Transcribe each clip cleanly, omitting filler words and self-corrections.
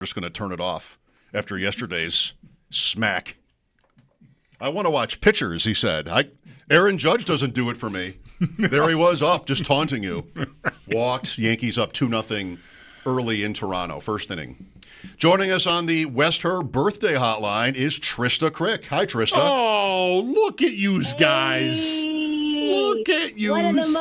just going to turn it off after yesterday's smack. I want to watch pitchers, he said. Aaron Judge doesn't do it for me. There he was up, just taunting you. Walked, Yankees up 2-0 early in Toronto, first inning. Joining us on the West Her birthday hotline is Trysta Krick. Hi, Trysta. Oh, look at yous guys. Hey. Look at yous.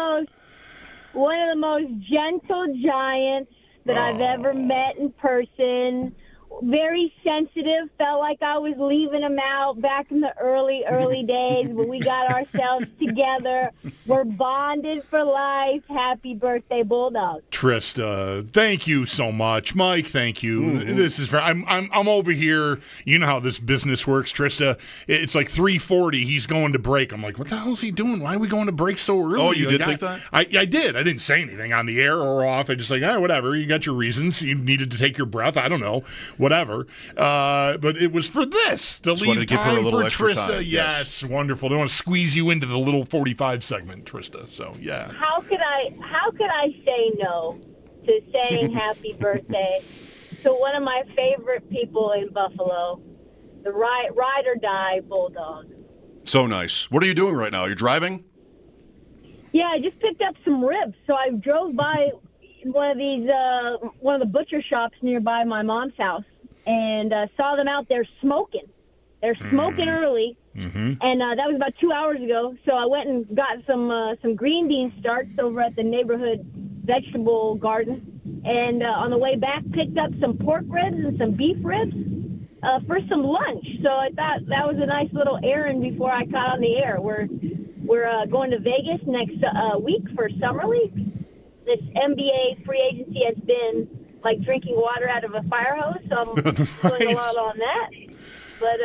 One of the most gentle giants that I've ever met in person. Very sensitive. Felt like I was leaving him out back in the early days, but we got ourselves together. We're bonded for life. Happy birthday, Bulldog. Trysta, thank you so much. Mike, thank you. Mm-hmm. This is I'm over here. You know how this business works, Trysta. It's like 3:40. He's going to break. I'm like, what the hell is he doing? Why are we going to break so early? Oh, you did think that? I did. I didn't say anything on the air or off. I just like, whatever. You got your reasons. You needed to take your breath. I don't know. Whatever. But it was for this to leave give her a little for extra Trysta. time. Yes, wonderful. They want to squeeze you into the little 45 segment, Trysta. So yeah. How could I say no to saying happy birthday to one of my favorite people in Buffalo, the ride or die Bulldog? So nice. What are you doing right now? You're driving? Yeah, I just picked up some ribs. So I drove by one of the butcher shops nearby my mom's house and saw them out there smoking. They're smoking early, and that was about 2 hours ago. So I went and got some green bean starts over at the neighborhood vegetable garden, and on the way back picked up some pork ribs and some beef ribs for some lunch. So I thought that was a nice little errand before I got on the air. We're going to Vegas next week for Summer League. This NBA free agency has been like drinking water out of a fire hose, so I'm doing a lot on that. But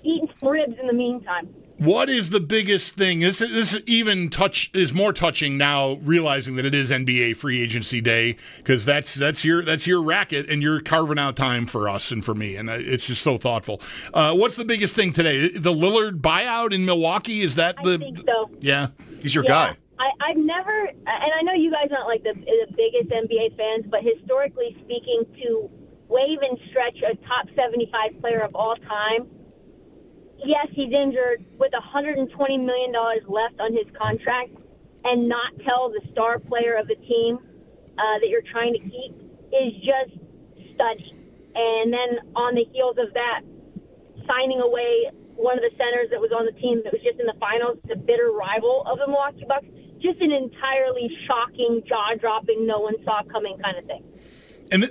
eating some ribs in the meantime. What is the biggest thing? This even is more touching now, realizing that it is NBA free agency day, because that's your racket, and you're carving out time for us and for me, and it's just so thoughtful. What's the biggest thing today? The Lillard buyout in Milwaukee? Is that I think so. Yeah, he's your guy. I've never, and I know you guys aren't like the biggest NBA fans, but historically speaking, to waive and stretch a top 75 player of all time, yes, he's injured with $120 million left on his contract, and not tell the star player of the team that you're trying to keep is just stunning. And then on the heels of that, signing away one of the centers that was on the team that was just in the finals, the bitter rival of the Milwaukee Bucks, just an entirely shocking, jaw-dropping, no one saw coming kind of thing.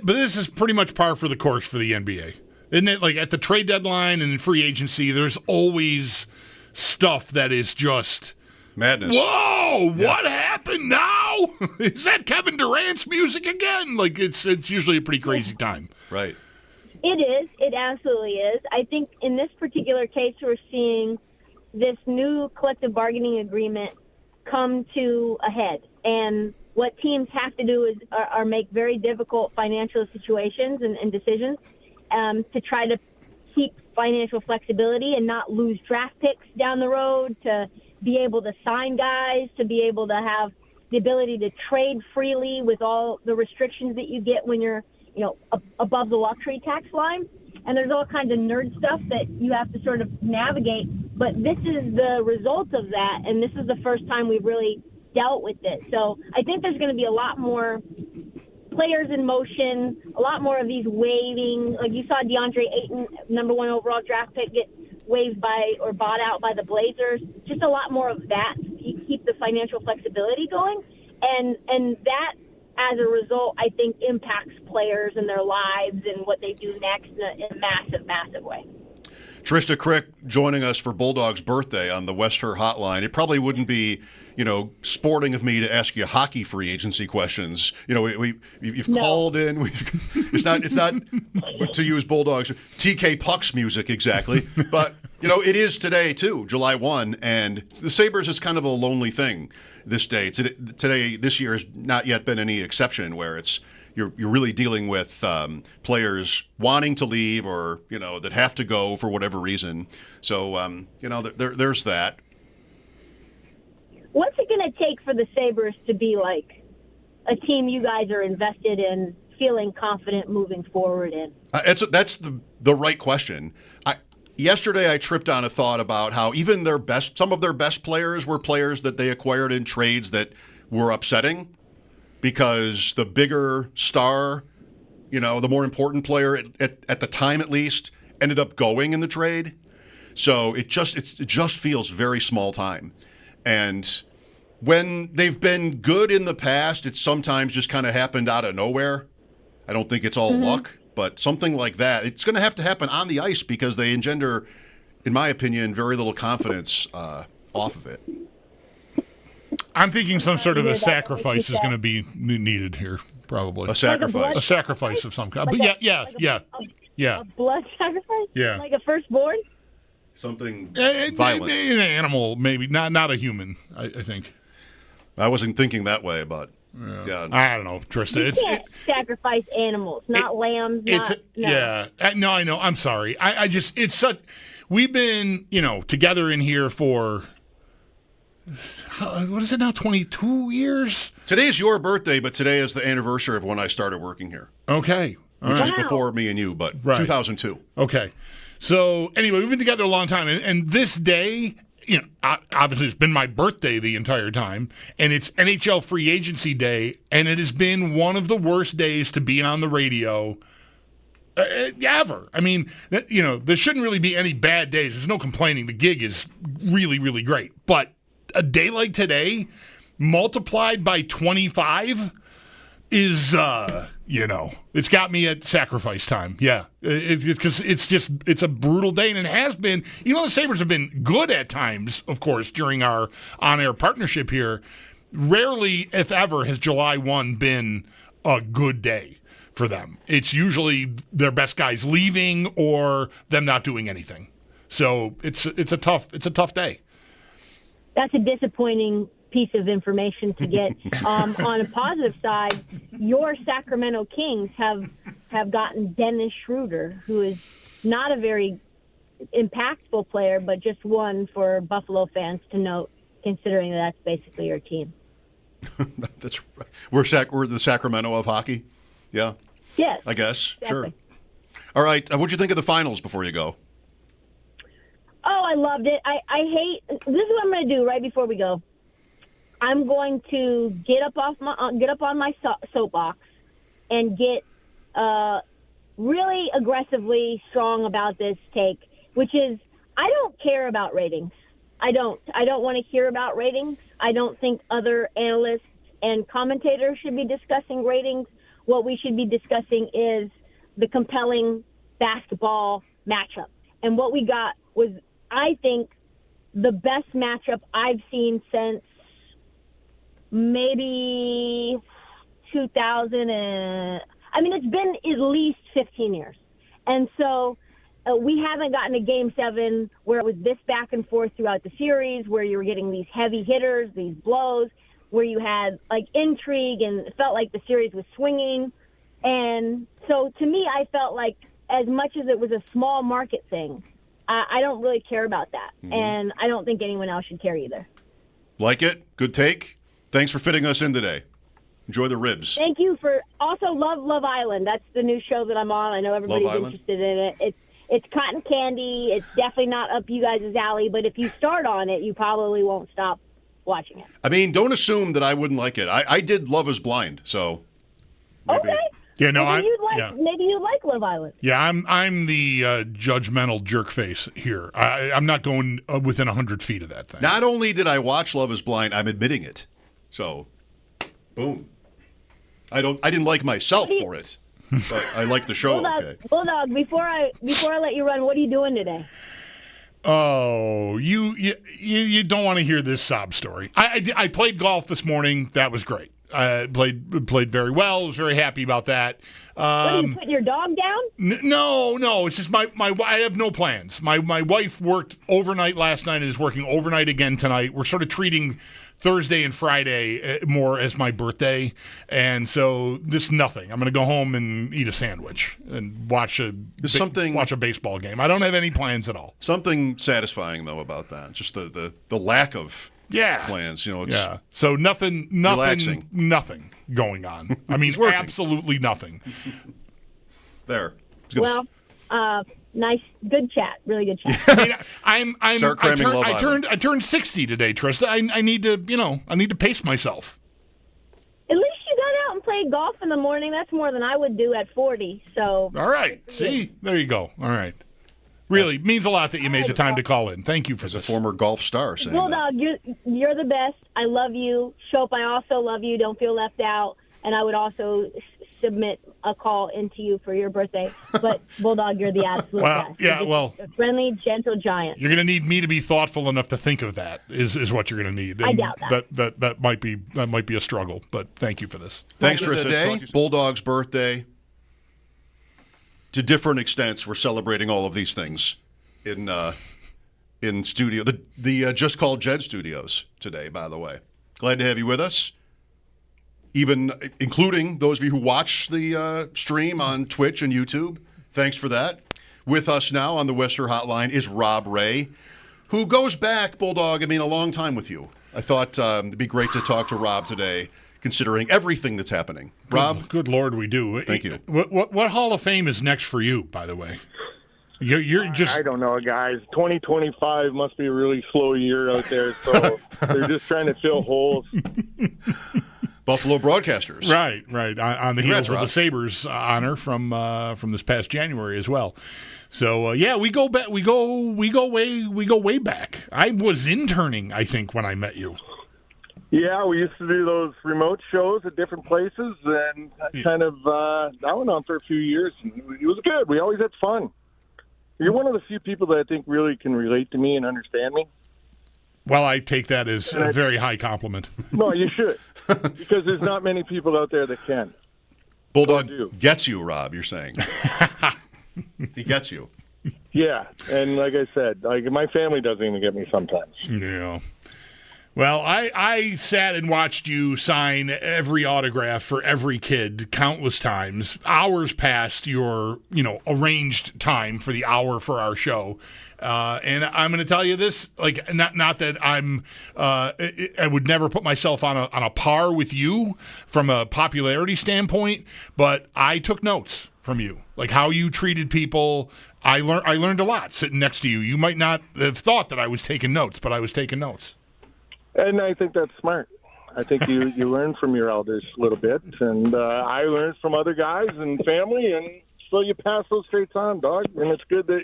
But this is pretty much par for the course for the NBA. Isn't it? Like at the trade deadline and in free agency, there's always stuff that is just madness. Whoa! Yeah. What happened now? Is that Kevin Durant's music again? Like it's usually a pretty crazy time. Right. It is. It absolutely is. I think in this particular case, we're seeing this new collective bargaining agreement come to a head, and what teams have to do is make very difficult financial situations and decisions to try to keep financial flexibility and not lose draft picks down the road, to be able to sign guys, to be able to have the ability to trade freely with all the restrictions that you get when you're, above the luxury tax line. And there's all kinds of nerd stuff that you have to sort of navigate. But this is the result of that, and this is the first time we've really dealt with it. So I think there's going to be a lot more players in motion, a lot more of these waiving. Like you saw DeAndre Ayton, number 1 overall draft pick, get waived by or bought out by the Blazers. Just a lot more of that to keep the financial flexibility going. And that, as a result, I think impacts players and their lives and what they do next in a massive, massive way. Trysta Krick joining us for Bulldog's birthday on the West Her hotline. It probably wouldn't be, sporting of me to ask you hockey free agency questions. You've called in. It's not to use Bulldogs TK Puck's music exactly, but it is today too, July 1, and the Sabres is kind of a lonely thing this day. Today, this year has not yet been any exception, where you're really dealing with players wanting to leave or that have to go for whatever reason. So there's that. What's it going to take for the Sabres to be like a team you guys are invested in feeling confident moving forward in? That's the right question. Yesterday, I tripped on a thought about how even some of their best players were players that they acquired in trades that were upsetting because the bigger star, the more important player at the time at least, ended up going in the trade. So it just feels very small time. And when they've been good in the past, it's sometimes just kind of happened out of nowhere. I don't think it's all luck. But something like that, it's going to have to happen on the ice because they engender, in my opinion, very little confidence off of it. I'm thinking some sort of a sacrifice is going to be needed here, probably. A sacrifice. A sacrifice of some kind. But yeah. A blood sacrifice? Yeah. Like a firstborn? Something violent. An animal, maybe. Not a human, I think. I wasn't thinking that way, but... Yeah. I don't know, Trysta. You can't sacrifice animals, not lambs. No. Yeah. No, I know. I'm sorry. It's such. We've been, together in here for, what is it now, 22 years? Today's your birthday, but today is the anniversary of when I started working here. Okay. Which is before me and you, but right. 2002. Okay. So, anyway, we've been together a long time, and this day... obviously it's been my birthday the entire time, and it's NHL free agency day, and it has been one of the worst days to be on the radio ever. I mean, there shouldn't really be any bad days. There's no complaining. The gig is really, really great. But a day like today, multiplied by 25, is, it's got me at sacrifice time. Yeah. Because it's a brutal day, and it has been, even though the Sabres have been good at times, of course, during our on-air partnership here, rarely, if ever, has July 1 been a good day for them. It's usually their best guys leaving or them not doing anything. So it's a tough day. That's a disappointing piece of information to get. On a positive side, your Sacramento Kings have gotten Dennis Schroeder, who is not a very impactful player, but just one for Buffalo fans to note, considering that's basically your team. That's right. We're the Sacramento of hockey. Yeah. Yes. I guess. Exactly. Sure. All right. What'd you think of the finals before you go? Oh, I loved it. I hate. This is what I'm going to do right before we go. I'm going to get up on my soapbox and get really aggressively strong about this take, which is I don't care about ratings. I don't want to hear about ratings. I don't think other analysts and commentators should be discussing ratings. What we should be discussing is the compelling basketball matchup. And what we got was, I think, the best matchup I've seen since maybe 2000 and it's been at least 15 years. And so we haven't gotten a game 7 where it was this back and forth throughout the series, where you were getting these heavy hitters, these blows, where you had like intrigue and it felt like the series was swinging. And so to me, I felt like as much as it was a small market thing, I don't really care about that. Mm-hmm. And I don't think anyone else should care either. Like it. Good take. Thanks for fitting us in today. Enjoy the ribs. Thank you for also Love Island. That's the new show that I'm on. I know everybody's interested in it. It's cotton candy. It's definitely not up you guys' alley, but if you start on it, you probably won't stop watching it. I mean, don't assume that I wouldn't like it. I did Love is Blind, so maybe. Okay. Yeah, no, maybe you like Love Island. Yeah, I'm the judgmental jerk face here. I'm not going within 100 feet of that thing. Not only did I watch Love is Blind, I'm admitting it. So, boom. I didn't like myself for it, but I like the show. Bulldog, before I let you run, what are you doing today? Oh, you don't want to hear this sob story. I played golf this morning. That was great. I played very well. Was very happy about that. What, are you putting your dog down? No. It's just my I have no plans. My wife worked overnight last night and is working overnight again tonight. We're sort of treating Thursday and Friday more as my birthday, and so this nothing. I'm going to go home and eat a sandwich and watch a baseball game. I don't have any plans at all. Something satisfying though about that, just the lack of plans. You know, it's So nothing relaxing. going on. I mean, absolutely nothing. There. Well, nice, good chat, really good chat. I mean, I turned 60 today, Trysta. I need to pace myself. At least you got out and played golf in the morning. That's more than I would do at 40. So. All right. See, there you go. All right. Really means a lot that you made the time to call in. Thank you for as this. a former golf star saying Bulldog, you're the best. I love you. Schopp, I also love you. Don't feel left out. And I would also submit a call into you for your birthday. But Bulldog, you're the absolute best. Yeah, you're a friendly, gentle giant. You're going to need me to be thoughtful enough to think of that. Is what you're going to need. And I doubt that. That might be a struggle. But thank you for this. Thanks, Trysta. Today, Bulldog's birthday. To different extents, we're celebrating all of these things in studio. The Just Call Jed studios today, by the way. Glad to have you with us. Even including those of you who watch the stream on Twitch and YouTube. Thanks for that. With us now on the Western Hotline is Rob Ray, who goes back, Bulldog, a long time with you. I thought it'd be great to talk to Rob today, considering everything that's happening. Rob? Good Lord, we do. Thank you. What Hall of Fame is next for you, by the way? You're just... I don't know, guys. 2025 must be a really slow year out there, so they're just trying to fill holes. Buffalo broadcasters. Right. On the heels of the Sabres honor from this past January as well. So we go back. We go way back. I was interning, I think, when I met you. Yeah, we used to do those remote shows at different places, and that went on for a few years. And it was good. We always had fun. You're one of the few people that I think really can relate to me and understand me. Well, I take that as a very high compliment. No, you should, because there's not many people out there that can. Bulldog gets you, Rob, you're saying. He gets you. Yeah, and like I said, my family doesn't even get me sometimes. Yeah. Well, I sat and watched you sign every autograph for every kid countless times, hours past your, arranged time for the hour for our show. And I'm going to tell you this, not that I would never put myself on a par with you from a popularity standpoint, but I took notes from you, like how you treated people. I learned a lot sitting next to you. You might not have thought that I was taking notes, but I was taking notes. And I think that's smart. I think you learn from your elders a little bit, and I learned from other guys and family, and so you pass those traits on, dog. And it's good that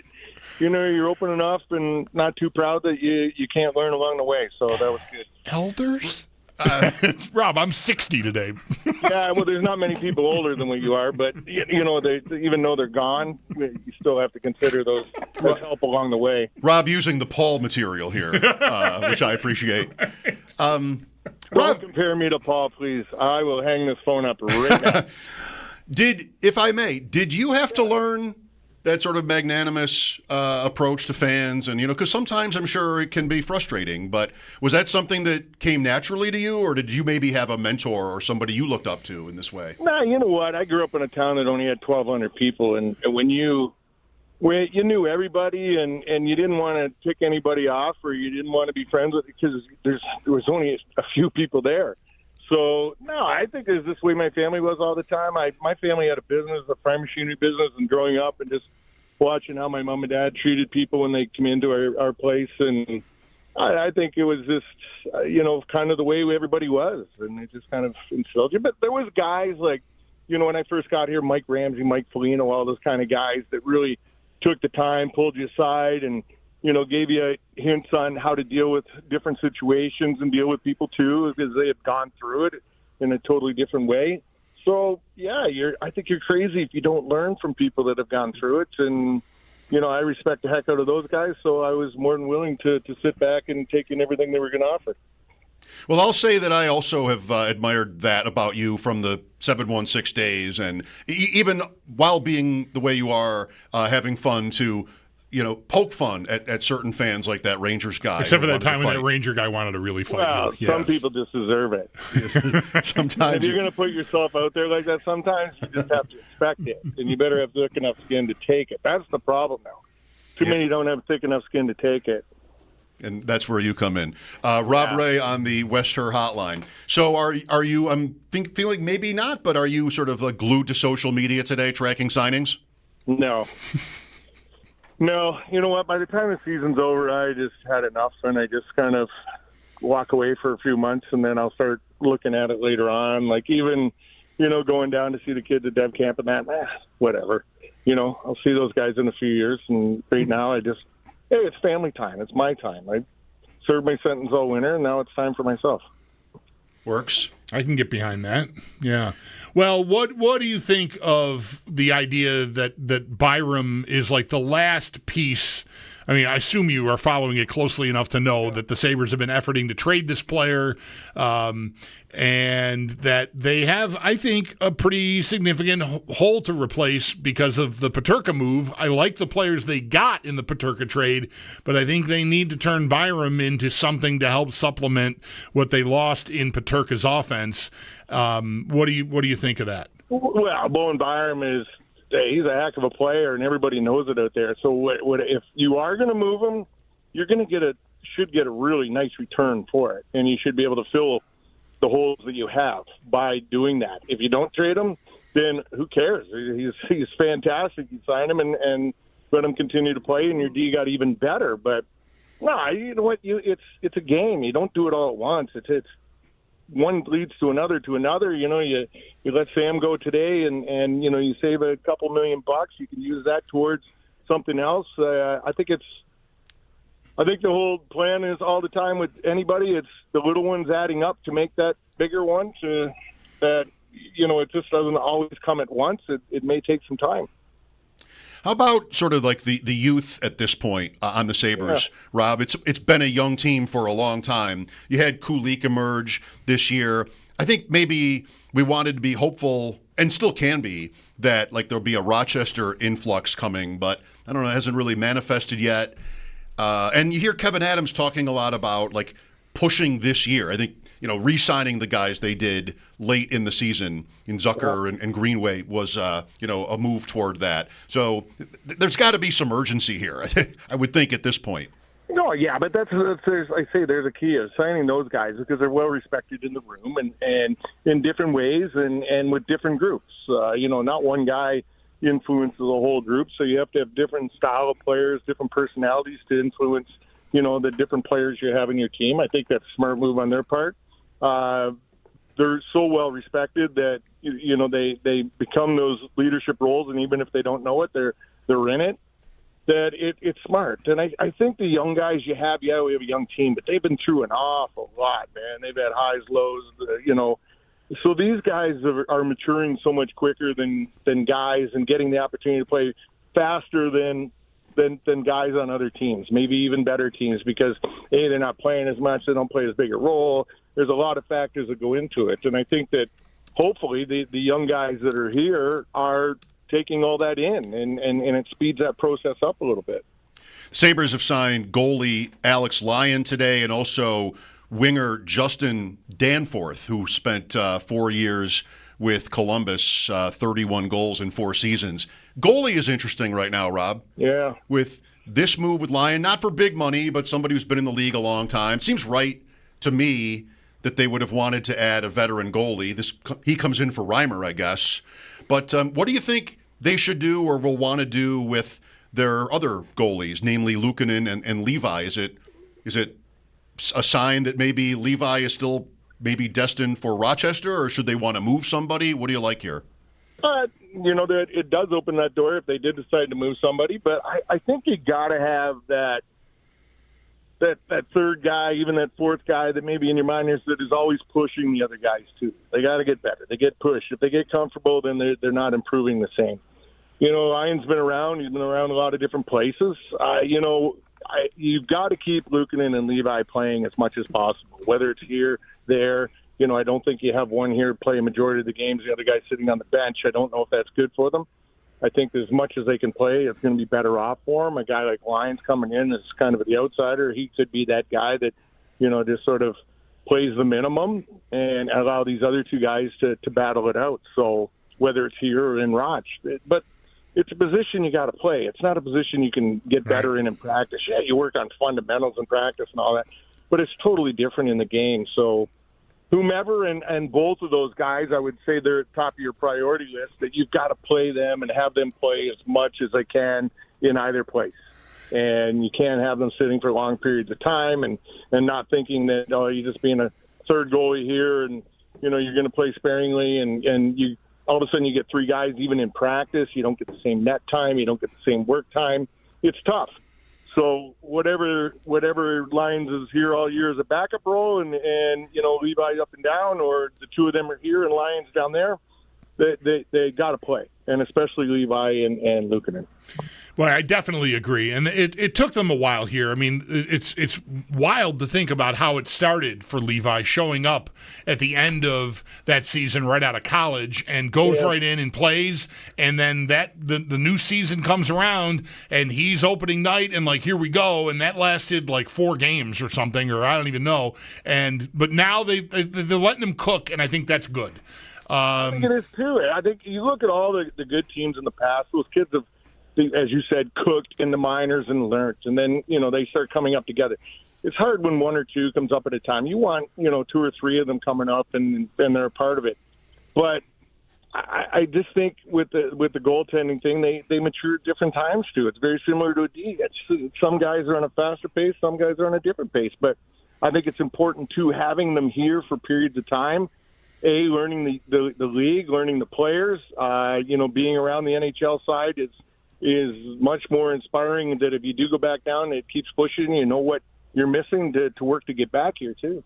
you're open enough and not too proud that you can't learn along the way. So that was good. Elders? Rob, I'm 60 today. Yeah, well, there's not many people older than what you are, but they, even though they're gone, you still have to consider those help along the way. Rob using the Paul material here, which I appreciate. Don't compare me to Paul, please. I will hang this phone up right now. If I may, did you have to learn that sort of magnanimous approach to fans? And, because sometimes I'm sure it can be frustrating, but was that something that came naturally to you, or did you maybe have a mentor or somebody you looked up to in this way? No, you know what? I grew up in a town that only had 1,200 people, and when you knew everybody and you didn't want to pick anybody off or you didn't want to be friends with, because there was only a few people there. So, no, I think it's this way my family was all the time. My family had a business, a fire machinery business, and growing up and just watching how my mom and dad treated people when they come into our place. And I think it was just, kind of the way everybody was. And it just kind of instilled you. But there was guys like, when I first got here, Mike Ramsey, Mike Foligno, all those kind of guys that really took the time, pulled you aside, and gave you hints on how to deal with different situations and deal with people too, because they had gone through it in a totally different way. So, yeah, I think you're crazy if you don't learn from people that have gone through it. And, I respect the heck out of those guys, so I was more than willing to sit back and take in everything they were going to offer. Well, I'll say that I also have admired that about you from the 716 days, and even while being the way you are, having fun to poke fun at certain fans like that Rangers guy. Except for that time when that Ranger guy wanted to really fight. Well, you. Some people just deserve it. Sometimes if you're going to put yourself out there like that, sometimes you just have to expect it, and you better have thick enough skin to take it. That's the problem now. Too many don't have thick enough skin to take it. And that's where you come in. Rob Ray on the West Her hotline. So are you, I'm feeling maybe not, but are you sort of like glued to social media today tracking signings? No. No, you know what? By the time the season's over, I just had enough, and I just kind of walk away for a few months, and then I'll start looking at it later on. Like even, going down to see the kids at Dev Camp and that, whatever. I'll see those guys in a few years, and right now hey, it's family time. It's my time. I served my sentence all winter, and now it's time for myself. Works. I can get behind that. Yeah. Well, what do you think of the idea that Byram is like the last piece? I mean, I assume you are following it closely enough to know that the Sabres have been efforting to trade this player, and that they have, I think, a pretty significant hole to replace because of the Peterka move. I like the players they got in the Peterka trade, but I think they need to turn Byram into something to help supplement what they lost in Peterka's offense. What do you think of that? Well, Bowen Byram he's a heck of a player, and everybody knows it out there. So what if you are going to move him, you're going to should get a really nice return for it, and you should be able to fill the holes that you have by doing that. If you don't trade him, then who cares? He's fantastic. You sign him and let him continue to play, and your D got even better. But no, you know what? It's a game. You don't do it all at once. It's one leads to another. You let Sam go today, and you save a couple $1 million. You can use that towards something else. I think the whole plan is all the time with anybody. It's the little ones adding up to make that bigger one. It just doesn't always come at once. It may take some time. How about sort of like the youth at this point on the Sabres, yeah. Rob? It's been a young team for a long time. You had Kulik emerge this year. I think maybe we wanted to be hopeful, and still can be, that like there'll be a Rochester influx coming, but I don't know, it hasn't really manifested yet. And you hear Kevin Adams talking a lot about like pushing this year. I think re-signing the guys they did late in the season in Zucker and Greenway was, a move toward that. So there's got to be some urgency here, I would think, at this point. No, yeah, but that's I say there's a key of signing those guys because they're well respected in the room and in different ways and with different groups. Not one guy influences the whole group, so you have to have different style of players, different personalities to influence, the different players you have in your team. I think that's a smart move on their part. They're so well respected that they become those leadership roles, and even if they don't know it, they're in it. That it's smart, and I think the young guys you have, we have a young team, but they've been through an awful lot, man. They've had highs, lows, So these guys are maturing so much quicker than guys, and getting the opportunity to play faster than guys on other teams, maybe even better teams, because they're not playing as much, they don't play as big a role. There's a lot of factors that go into it, and I think that hopefully the young guys that are here are taking all that in, and it speeds that process up a little bit. Sabres have signed goalie Alex Lyon today, and also winger Justin Danforth, who spent 4 years with Columbus, 31 goals in 4 seasons. Goalie is interesting right now, Rob. Yeah. With this move with Lyon, not for big money, but somebody who's been in the league a long time. Seems right to me that they would have wanted to add a veteran goalie. He comes in for Reimer, I guess. But what do you think they should do or will want to do with their other goalies, namely Luukkonen and Levi? Is it a sign that maybe Levi is still maybe destined for Rochester, or should they want to move somebody? What do you like here? That it does open that door if they did decide to move somebody, but I think you got to have that third guy, even that fourth guy that maybe in your mind is always pushing the other guys too. They got to get better. They get pushed. If they get comfortable, then they're not improving the same. Ryan's been around. He's been around a lot of different places. You've got to keep Luukkonen and Levi playing as much as possible, whether it's here, there. I don't think you have one here play a majority of the games, the other guy sitting on the bench. I don't know if that's good for them. I think as much as they can play, it's going to be better off for them. A guy like Lyons coming in is kind of the outsider. He could be that guy that, just sort of plays the minimum and allow these other two guys to battle it out. So whether it's here or in Roch. But it's a position you got to play. It's not a position you can get better in practice. Yeah, you work on fundamentals in practice and all that, but it's totally different in the game. So whomever and both of those guys, I would say they're at the top of your priority list, that you've got to play them and have them play as much as they can in either place. And you can't have them sitting for long periods of time and not thinking that, oh, you're just being a third goalie here and, you're going to play sparingly and you all of a sudden you get three guys even in practice. You don't get the same net time. You don't get the same work time. It's tough. So whatever Lyons is here all year as a backup role and Levi up and down, or the two of them are here and Lyons down there, they got to play, and especially Levi and Luukkonen. Well, I definitely agree, and it took them a while here. I mean, it's wild to think about how it started for Levi, showing up at the end of that season right out of college and goes right in and plays, and then the new season comes around and he's opening night and here we go, and that lasted 4 games or something, or I don't even know. But now they're letting him cook, and I think that's good. I think it is too. I think you look at all the good teams in the past; those kids have, as you said, cooked in the minors and learned, and then they start coming up together. It's hard when one or two comes up at a time. You want 2 or 3 of them coming up and they're a part of it. But I just think with the goaltending thing, they mature at different times too. It's very similar to a D. Some guys are on a faster pace, some guys are on a different pace. But I think it's important too, having them here for periods of time. Learning the league, learning the players. Being around the NHL side is much more inspiring. That if you do go back down, it keeps pushing. You know what you're missing to work to get back here too.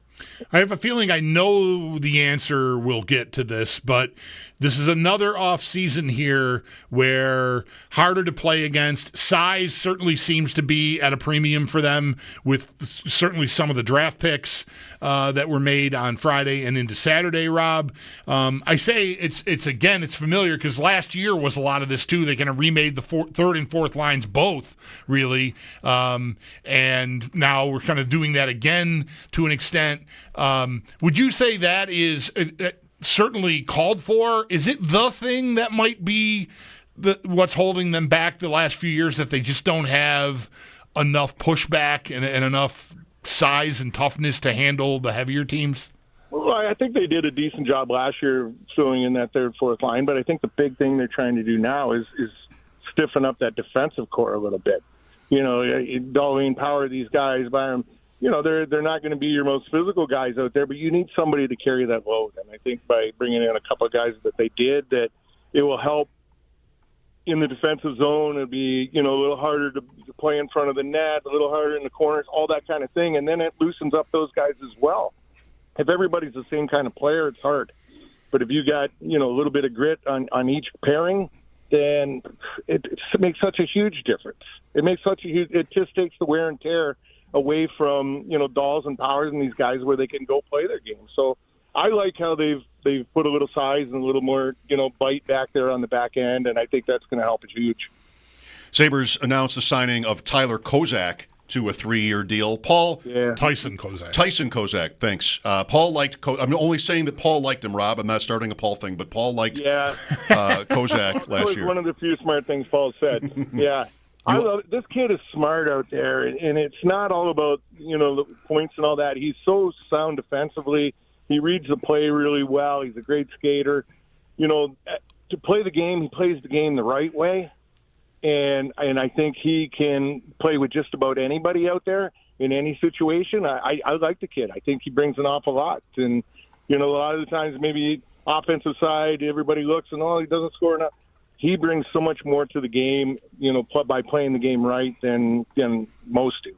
I have a feeling I know the answer we'll get to this, but this is another off season here where harder to play against. Size certainly seems to be at a premium for them, with certainly some of the draft picks that were made on Friday and into Saturday, Rob. I say it's familiar because last year was a lot of this too. They kind of remade the third and fourth lines both, really. And now we're kind of doing that again to an extent. Would you say that is certainly called for? Is it the thing that might be what's holding them back the last few years, that they just don't have enough pushback and enough size and toughness to handle the heavier teams? Well, I think they did a decent job last year filling in that third, fourth line, but I think the big thing they're trying to do now is stiffen up that defensive core a little bit. Darlene Power, these guys by them, they're not going to be your most physical guys out there, but you need somebody to carry that load. And I think by bringing in a couple of guys that they did, that it will help in the defensive zone. It'll be, a little harder to play in front of the net, a little harder in the corners, all that kind of thing. And then it loosens up those guys as well. If everybody's the same kind of player, it's hard. But if you got, a little bit of grit on each pairing, then it makes such a huge difference. It just takes the wear and tear away from, Dolls and Powers and these guys where they can go play their game. So I like how they've put a little size and a little more, bite back there on the back end, and I think that's going to help it huge. Sabres announced the signing of Tyler Kozak to a 3-year deal. Paul? Yeah. Tyson Kozak, thanks. Paul liked I'm only saying that Paul liked him, Rob. I'm not starting a Paul thing, but Paul liked Kozak last year. That was one of the few smart things Paul said. Yeah. I love it. This kid is smart out there, and it's not all about, the points and all that. He's so sound defensively. He reads the play really well. He's a great skater. To play the game, he plays the game the right way. And I think he can play with just about anybody out there in any situation. I like the kid. I think he brings an awful lot. And, a lot of the times maybe offensive side, everybody looks and, he doesn't score enough. He brings so much more to the game, by playing the game right than most do.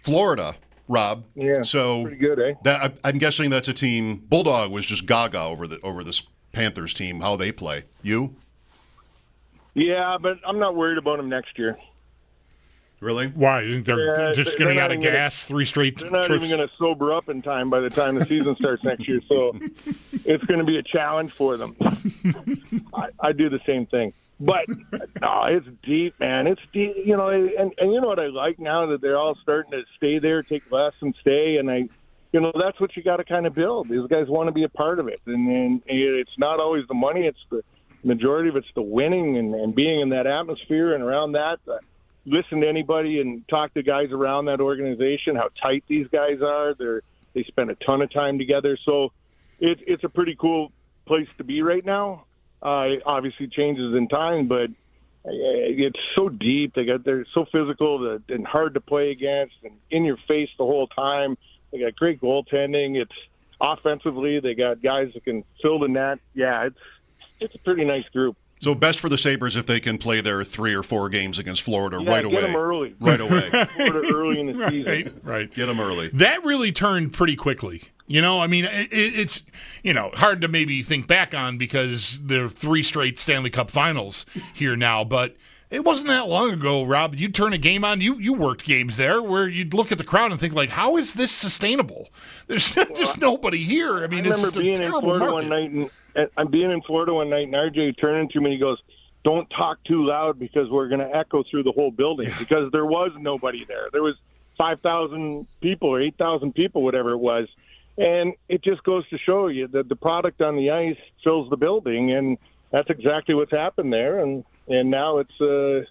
Florida, Rob. Yeah, so pretty good, eh? I'm guessing that's a team. Bulldog was just gaga over this Panthers team, how they play. You? Yeah, but I'm not worried about them next year. Really? Why? You think they're just going to be out of gas 3 straight trips? They're not even going to sober up in time by the time the season starts next year, so it's going to be a challenge for them. I do the same thing. But, no, it's deep, man. It's deep, and you know what I like now, that they're all starting to stay there, take less and stay, and that's what you got to kind of build. These guys want to be a part of it, and it's not always the money. It's majority of it's the winning and being in that atmosphere and around that. Listen to anybody and talk to guys around that organization, how tight these guys are. They spend a ton of time together. So it's a pretty cool place to be right now. It obviously changes in time, but it's so deep. They're so physical and hard to play against and in your face the whole time. They got great goaltending. It's offensively, they got guys that can fill the net. Yeah, it's a pretty nice group. So best for the Sabres if they can play their 3 or 4 games against Florida right away. Get them early. Right away. Florida early in the season. Right. Get them early. That really turned pretty quickly. I mean, it's hard to maybe think back on because there are 3 straight Stanley Cup finals here now, but it wasn't that long ago, Rob. You'd turn a game on. You worked games there where you'd look at the crowd and think, like, how is this sustainable? There's just nobody here. I mean, I remember being in Florida one night, and I'm being in Florida one night, and RJ turned to me and he goes, "Don't talk too loud because we're going to echo through the whole building," because there was nobody there. There was 5,000 people or 8,000 people, whatever it was. And it just goes to show you that the product on the ice fills the building, and that's exactly what's happened there. And now it's a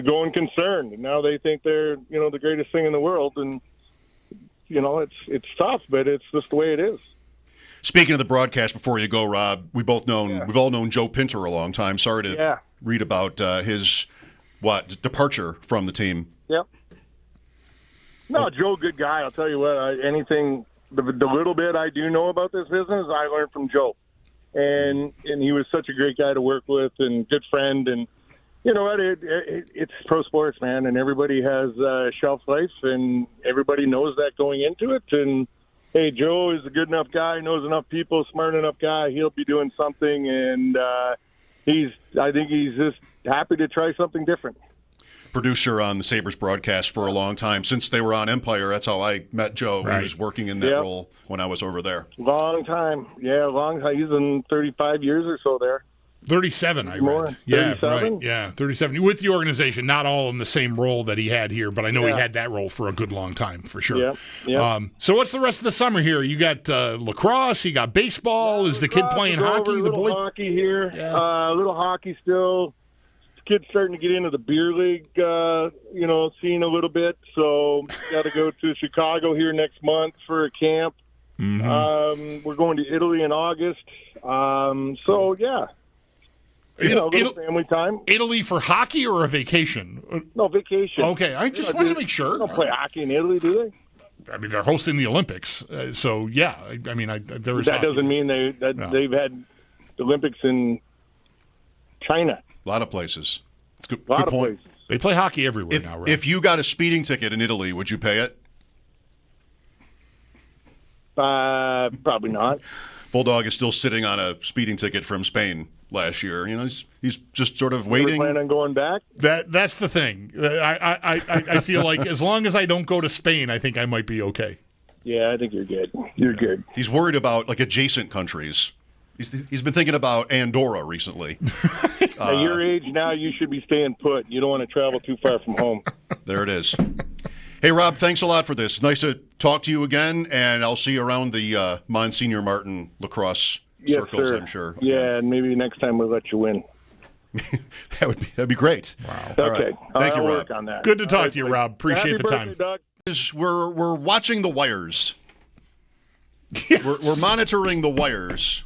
going concern. And now they think they're the greatest thing in the world, and it's tough, but it's just the way it is. Speaking of the broadcast, before you go, Rob, we've all known Joe Pinter a long time. Sorry to read about his departure from the team. Yep. No, Joe, good guy. I'll tell you what. The little bit I do know about this business, I learned from Joe, and he was such a great guy to work with and good friend. And you know what? It's pro sports, man, and everybody has shelf life, and everybody knows that going into it. And hey, Joe is a good enough guy, knows enough people, smart enough guy. He'll be doing something, and I think he's just happy to try something different. Producer on the Sabres broadcast for a long time. Since they were on Empire, that's how I met Joe. Right. He was working in that role when I was over there. Long time. Yeah, long time. He's in 35 years or so there. 37, I read. Yeah, 37? Right. Yeah, 37. With the organization, not all in the same role that he had here, but I know he had that role for a good long time, for sure. Yeah. So what's the rest of the summer here? You got lacrosse, you got baseball. Is the kid playing hockey? A little hockey here. A little hockey still. Kids starting to get into the beer league, scene a little bit. So got to go to Chicago here next month for a camp. Mm-hmm. We're going to Italy in August. So yeah, little family time. Italy for hockey or a vacation? No, vacation. Okay, I just wanted to make sure. They don't play hockey in Italy, do they? I mean, they're hosting the Olympics, so yeah. I mean, there is. That doesn't mean they've had the Olympics in China. A lot of places. It's good point. Places. They play hockey everywhere now, right? If you got a speeding ticket in Italy, would you pay it? Probably not. Bulldog is still sitting on a speeding ticket from Spain last year. He's just sort of waiting. Plan on going back? That's the thing. I feel like as long as I don't go to Spain, I think I might be okay. Yeah, I think you're good. You're good. He's worried about adjacent countries. He's been thinking about Andorra recently. At your age now, you should be staying put. You don't want to travel too far from home. There it is. Hey, Rob, thanks a lot for this. Nice to talk to you again, and I'll see you around the Monsignor Martin lacrosse circles, sir. I'm sure. Yeah, and maybe next time we'll let you win. That'd be great. Wow. Okay. All right. Thank you, Rob. Work on that. Good to talk to you, Rob. Appreciate the time. Doug. We're watching the wires. We're monitoring the wires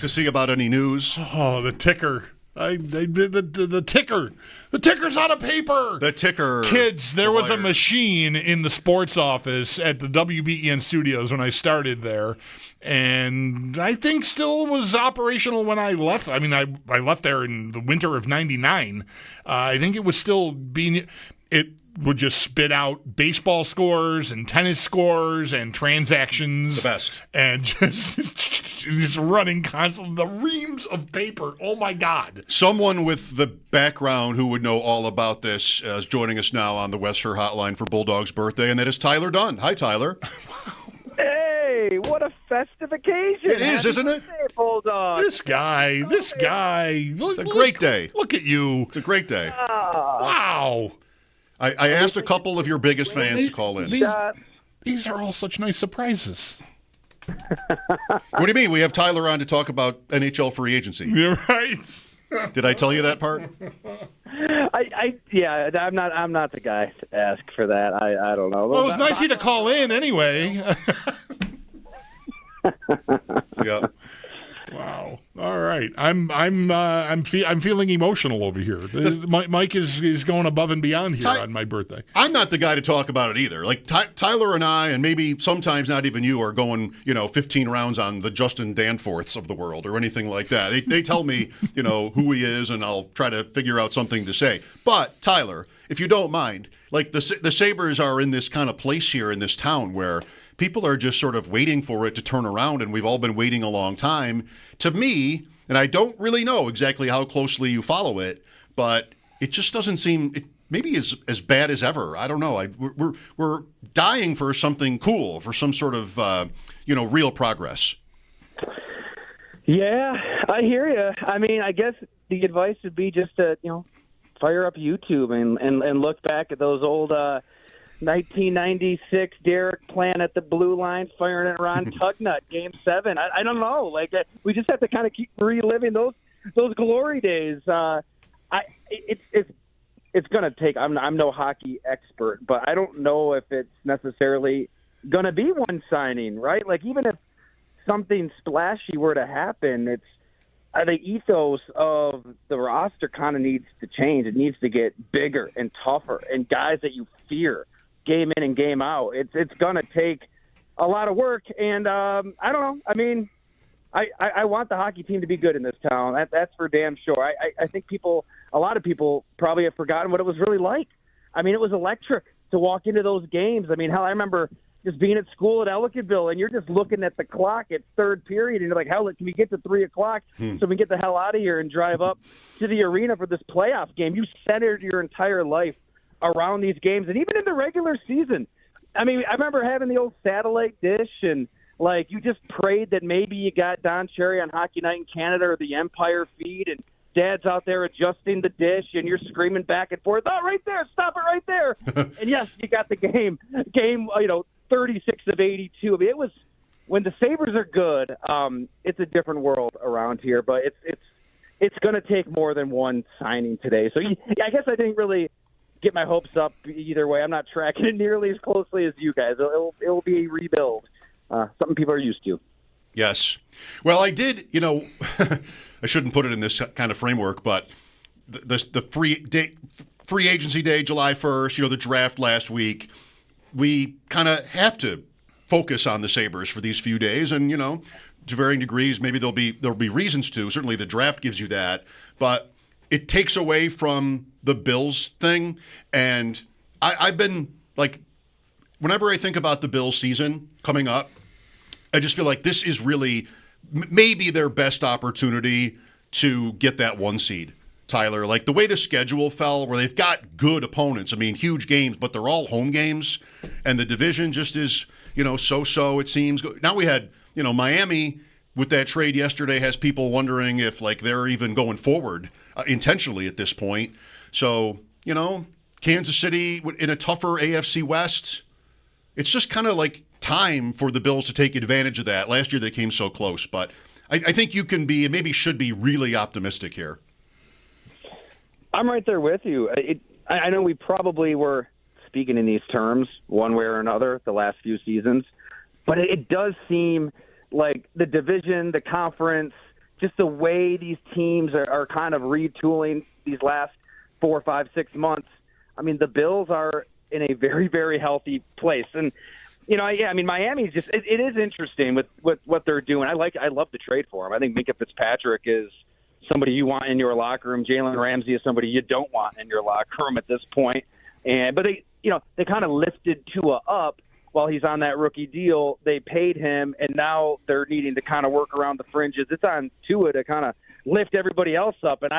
to see about any news. Oh, the ticker. The ticker. The ticker's on a paper. The ticker. Kids, there was a machine in the sports office at the WBEN studios when I started there, and I think still was operational when I left. I mean, I left there in the winter of '99. I think it was still being. It would just spit out baseball scores and tennis scores and transactions. The best. And just running constantly. The reams of paper. Oh, my God. Someone with the background who would know all about this is joining us now on the Western Hotline for Bulldog's birthday, and that is Tyler Dunne. Hi, Tyler. Hey, what a festive occasion. It is, isn't it? Bulldog. This guy. It's a great day. Look at you. It's a great day. Wow. I asked a couple of your biggest fans to call in. These are all such nice surprises. What do you mean? We have Tyler on to talk about NHL free agency. You're right. Did I tell you that part? I'm not the guy to ask for that. I don't know. Well, it was nice of you to call in anyway. Yeah. Wow. All right. I'm feeling emotional over here. Mike is going above and beyond here on my birthday. I'm not the guy to talk about it either. Like Tyler and I, and maybe sometimes not even you, are going 15 rounds on the Justin Danforths of the world or anything like that. They tell me who he is, and I'll try to figure out something to say. But Tyler, if you don't mind, like the Sabres are in this kind of place here in this town where people are just sort of waiting for it to turn around, and we've all been waiting a long time. To me, and I don't really know exactly how closely you follow it, but it just doesn't seem maybe as bad as ever. I don't know. We're dying for something cool, for some sort of real progress. Yeah, I hear you. I mean, I guess the advice would be just to fire up YouTube and look back at those old 1996 Derek playing at the blue line, firing at Ron Tugnut, Game 7. I don't know. Like, we just have to kind of keep reliving those glory days. It's going to take. I'm no hockey expert, but I don't know if it's necessarily going to be one signing, right? Like, even if something splashy were to happen, it's the ethos of the roster kind of needs to change. It needs to get bigger and tougher, and guys that you fear game in and game out. It's going to take a lot of work, and I don't know. I mean, I want the hockey team to be good in this town. That's for damn sure. I think a lot of people probably have forgotten what it was really like. I mean, it was electric to walk into those games. I mean, hell, I remember just being at school at Ellicottville, and you're just looking at the clock at third period, and you're like, hell, can we get to 3 o'clock so we can get the hell out of here and drive up to the arena for this playoff game? You centered your entire life around these games, and even in the regular season. I mean, I remember having the old satellite dish, and like you just prayed that maybe you got Don Cherry on Hockey Night in Canada or the Empire feed, and Dad's out there adjusting the dish, and you're screaming back and forth, oh, right there, stop it right there. And yes, you got the game, 36 of 82. I mean, it was when the Sabres are good. It's a different world around here, but it's going to take more than one signing today. So I guess I didn't really get my hopes up either way. I'm not tracking it nearly as closely as you guys. It'll be a rebuild, something people are used to. Yes. Well, I did, I shouldn't put it in this kind of framework, but the free agency day, July 1st, the draft last week, we kind of have to focus on the Sabres for these few days, and, to varying degrees, maybe there'll be reasons to. Certainly the draft gives you that, but it takes away from the Bills thing. And I've been like, whenever I think about the Bills season coming up, I just feel like this is really maybe their best opportunity to get that 1 seed, Tyler. Like the way the schedule fell, where they've got good opponents. I mean, huge games, but they're all home games. And the division just is, so-so, it seems. Now we had, Miami with that trade yesterday has people wondering if, like, they're even going forward intentionally at this point. So, Kansas City in a tougher AFC West, it's just kind of like time for the Bills to take advantage of that. Last year they came so close, but I think you can be, maybe should be, really optimistic here. I'm right there with you. I know we probably were speaking in these terms one way or another the last few seasons, but it does seem like the division, the conference, just the way these teams are kind of retooling these last 4, 5, 6 months. I mean, the Bills are in a very, very healthy place. And, Miami's just, it is interesting with what they're doing. I love the trade for him. I think Minkah Fitzpatrick is somebody you want in your locker room. Jalen Ramsey is somebody you don't want in your locker room at this point. But they kind of lifted Tua up while he's on that rookie deal. They paid him, and now they're needing to kind of work around the fringes. It's on Tua to kind of lift everybody else up, and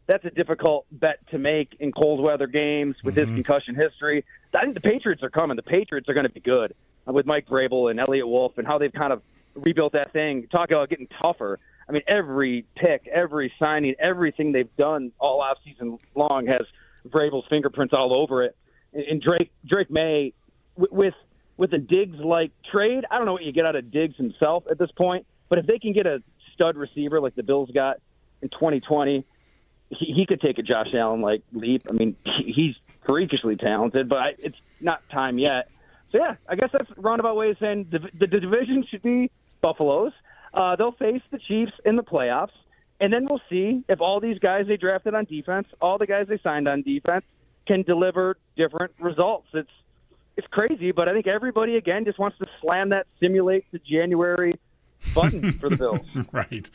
that's a difficult bet to make in cold weather games with his concussion history. I think the Patriots are coming. The Patriots are going to be good with Mike Vrabel and Elliott Wolf and how they've kind of rebuilt that thing. Talk about getting tougher. I mean, every pick, every signing, everything they've done all offseason long has Vrabel's fingerprints all over it. And Drake May, with with a Diggs-like trade. I don't know what you get out of Diggs himself at this point, but if they can get a stud receiver like the Bills got in 2020, he could take a Josh Allen-like leap. I mean, he's freakishly talented, but it's not time yet. So, yeah, I guess that's a roundabout way of saying the division should be Buffalo's. They'll face the Chiefs in the playoffs, and then we'll see if all these guys they drafted on defense, all the guys they signed on defense, can deliver different results. It's crazy, but I think everybody, again, just wants to slam that simulate to January button for the Bills. Right.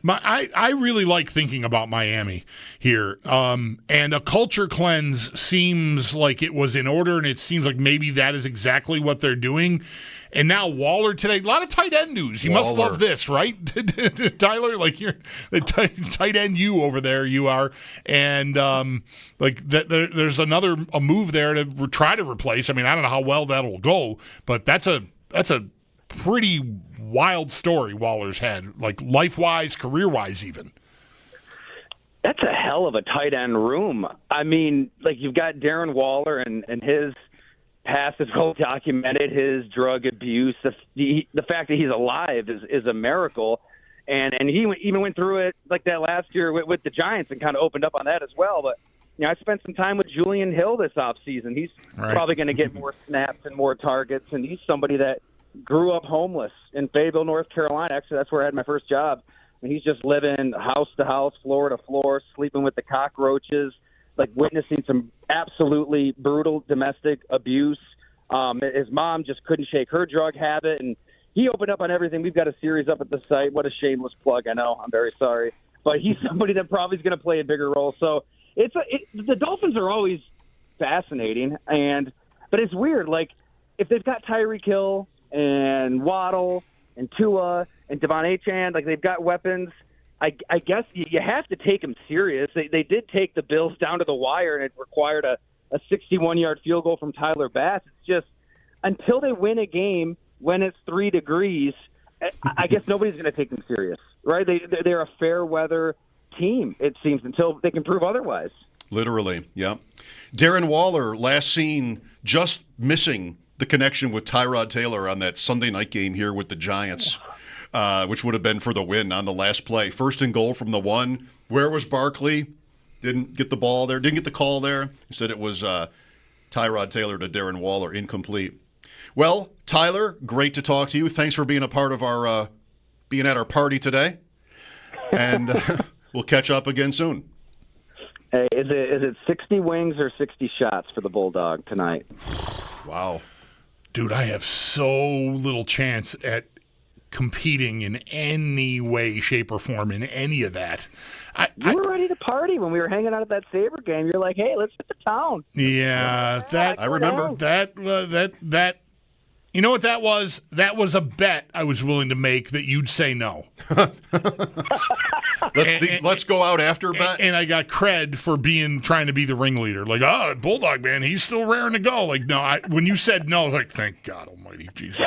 I really like thinking about Miami here. And a culture cleanse seems like it was in order, and it seems like maybe that is exactly what they're doing. And now Waller today, a lot of tight end news. You must love this, right, Tyler? Like you're the tight end you over there, you are. And there's a move there to try to replace. I mean, I don't know how well that'll go, but that's a pretty wild story Waller's had, like life-wise, career-wise even. That's a hell of a tight end room. I mean, like you've got Darren Waller and his past is well documented, his drug abuse, the fact that he's alive is a miracle. And he even went through it like that last year with the Giants and kind of opened up on that as well. But, I spent some time with Julian Hill this offseason. He's probably going to get more snaps and more targets, and he's somebody that grew up homeless in Fayetteville, North Carolina. Actually, that's where I had my first job. And he's just living house to house, floor to floor, sleeping with the cockroaches, like witnessing some absolutely brutal domestic abuse. His mom just couldn't shake her drug habit, and he opened up on everything. We've got a series up at the site. What a shameless plug. I know. I'm very sorry. But he's somebody that probably is going to play a bigger role. So the Dolphins are always fascinating, but it's weird. Like, if they've got Tyreek Hill and Waddle and Tua and Devon Achane, like they've got weapons, I guess you have to take them serious. They did take the Bills down to the wire, and it required a 61-yard field goal from Tyler Bass. It's just until they win a game when it's 3 degrees, I guess nobody's going to take them serious, right? They're a fair weather team, it seems, until they can prove otherwise. Literally, yeah. Darren Waller, last seen just missing the connection with Tyrod Taylor on that Sunday night game here with the Giants, which would have been for the win on the last play. First and goal from the 1. Where was Barkley? Didn't get the ball there. Didn't get the call there. Instead, it was Tyrod Taylor to Darren Waller, incomplete. Well, Tyler, great to talk to you. Thanks for being a part of our being at our party today, and we'll catch up again soon. Hey, is it 60 wings or 60 shots for the Bulldog tonight? Wow, dude, I have so little chance at competing in any way, shape, or form in any of that. You were ready to party when we were hanging out at that Sabre game. You're like, hey, let's hit the town. Yeah, that I remember that. You know what that was? That was a bet I was willing to make that you'd say no. Let's go out after bet. And I got cred for trying to be the ringleader. Like, Bulldog, man, he's still raring to go. Like, no, when you said no, I was like, thank God Almighty, Jesus.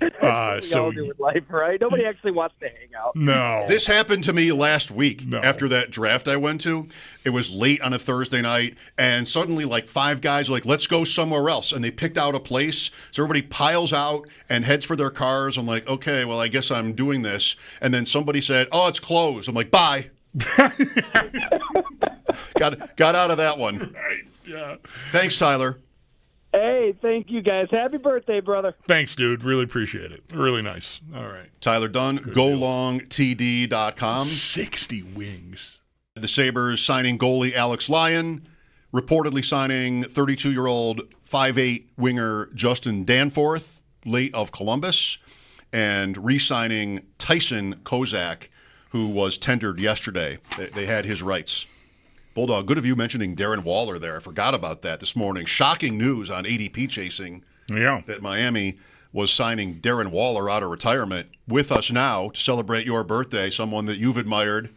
We all do with life, right? Nobody actually wants to hang out. No. This happened to me last week after that draft I went to. It was late on a Thursday night, and suddenly like 5 guys were like, let's go somewhere else. And they picked out a place. So everybody piles out and heads for their cars. I'm like, okay, well, I guess I'm doing this. And then somebody said, oh, it's closed. I'm like, bye. Got out of that one. Right, yeah. Thanks, Tyler. Hey, thank you, guys. Happy birthday, brother. Thanks, dude. Really appreciate it. Really nice. All right. Tyler Dunne, golongtd.com. 60 wings. The Sabres signing goalie Alex Lyon, reportedly signing 32-year-old 5'8 winger Justin Danforth, late of Columbus, and re-signing Tyson Kozak, who was tendered yesterday. They had his rights. Bulldog, good of you mentioning Darren Waller there. I forgot about that this morning. Shocking news on ADP chasing that Miami was signing Darren Waller out of retirement. With us now to celebrate your birthday, someone that you've admired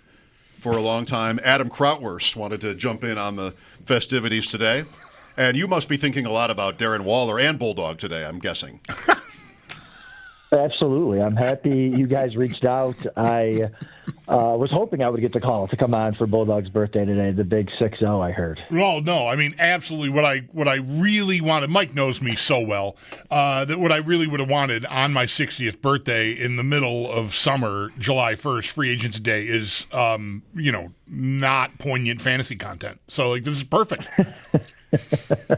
for a long time, Adam Krautwurst wanted to jump in on the festivities today. And you must be thinking a lot about Darren Waller and Bulldog today, I'm guessing. Absolutely. I'm happy you guys reached out. I Was hoping I would get the call to come on for Bulldog's birthday today, the big 6-0 I heard. Well, no, I mean, absolutely. What I really wanted, Mike knows me so well, that what I really would have wanted on my 60th birthday in the middle of summer, July 1st, Free Agents Day, is, not poignant fantasy content. So, like, this is perfect.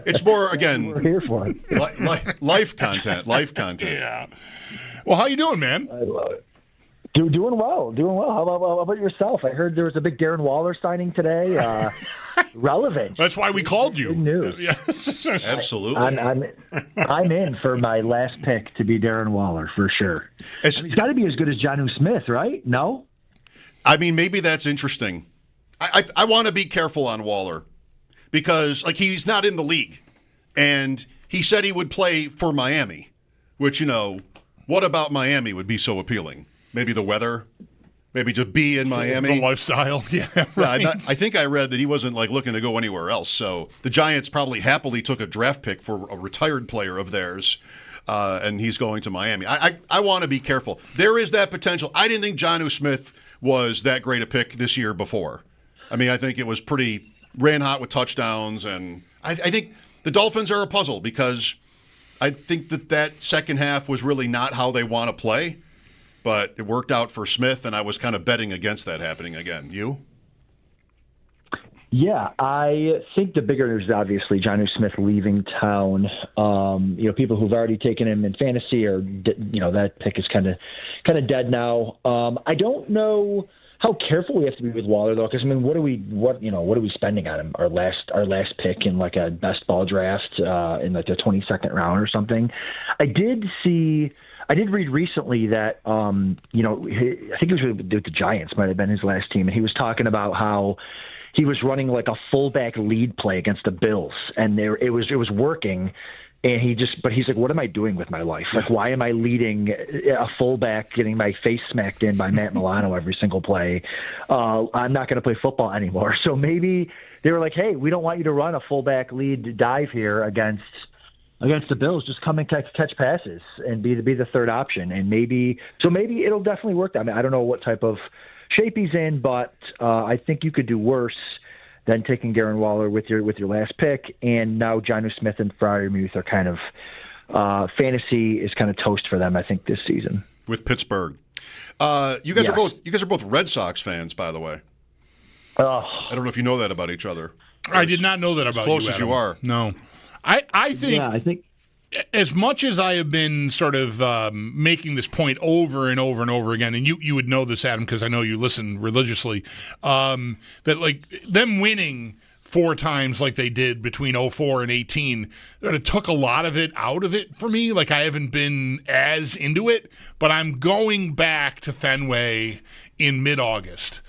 It's more, again, We're here for it. life content. Yeah. Well, how you doing, man? I love it. Doing well. How about yourself? I heard there was a big Darren Waller signing today. Relevant. That's why we called you. Good news. Yes. Absolutely. I'm in for my last pick to be Darren Waller for sure. He's got to be as good as Jonnu Smith, right? No. I mean, maybe that's interesting. I want to be careful on Waller because, like, he's not in the league, and he said he would play for Miami, which, what about Miami would be so appealing? Maybe the weather, maybe to be in Miami. The lifestyle, yeah. Right. Yeah, I think I read that he wasn't looking to go anywhere else. So the Giants probably happily took a draft pick for a retired player of theirs, and he's going to Miami. I want to be careful. There is that potential. I didn't think Jonnu Smith was that great a pick this year before. I mean, I think it was ran hot with touchdowns, and I think the Dolphins are a puzzle because I think that second half was really not how they want to play. But it worked out for Smith, and I was kind of betting against that happening again. You? Yeah, I think the bigger news is obviously Jonnu Smith leaving town. People who've already taken him in fantasy are, that pick is kind of dead now. I don't know how careful we have to be with Waller though, because I mean, what are we spending on him? Our last pick in like a best ball draft in like the 22nd round or something. I did read recently that, I think it was with the Giants, might have been his last team, and he was talking about how he was running like a fullback lead play against the Bills, and it was working, and he's like, what am I doing with my life? Like, why am I leading a fullback, getting my face smacked in by Matt Milano every single play? I'm not going to play football anymore. So maybe they were like, hey, we don't want you to run a fullback lead dive here against the Bills. Just come and catch passes and be the third option. And maybe it'll definitely work. I mean, I don't know what type of shape he's in, but I think you could do worse than taking Darren Waller with your last pick. And now Jonnu Smith and Freiermuth are kind of fantasy is kind of toast for them, I think, this season. With Pittsburgh. You guys are both Red Sox fans, by the way. I don't know if you know that about each other. I did not know that about you, as close as you are. No. I think as much as I have been sort of making this point over and over and over again, and you would know this, Adam, because I know you listen religiously, that like them winning 4 times like they did between 04 and 18, it took a lot of it out of it for me. Like I haven't been as into it, but I'm going back to Fenway in mid-August,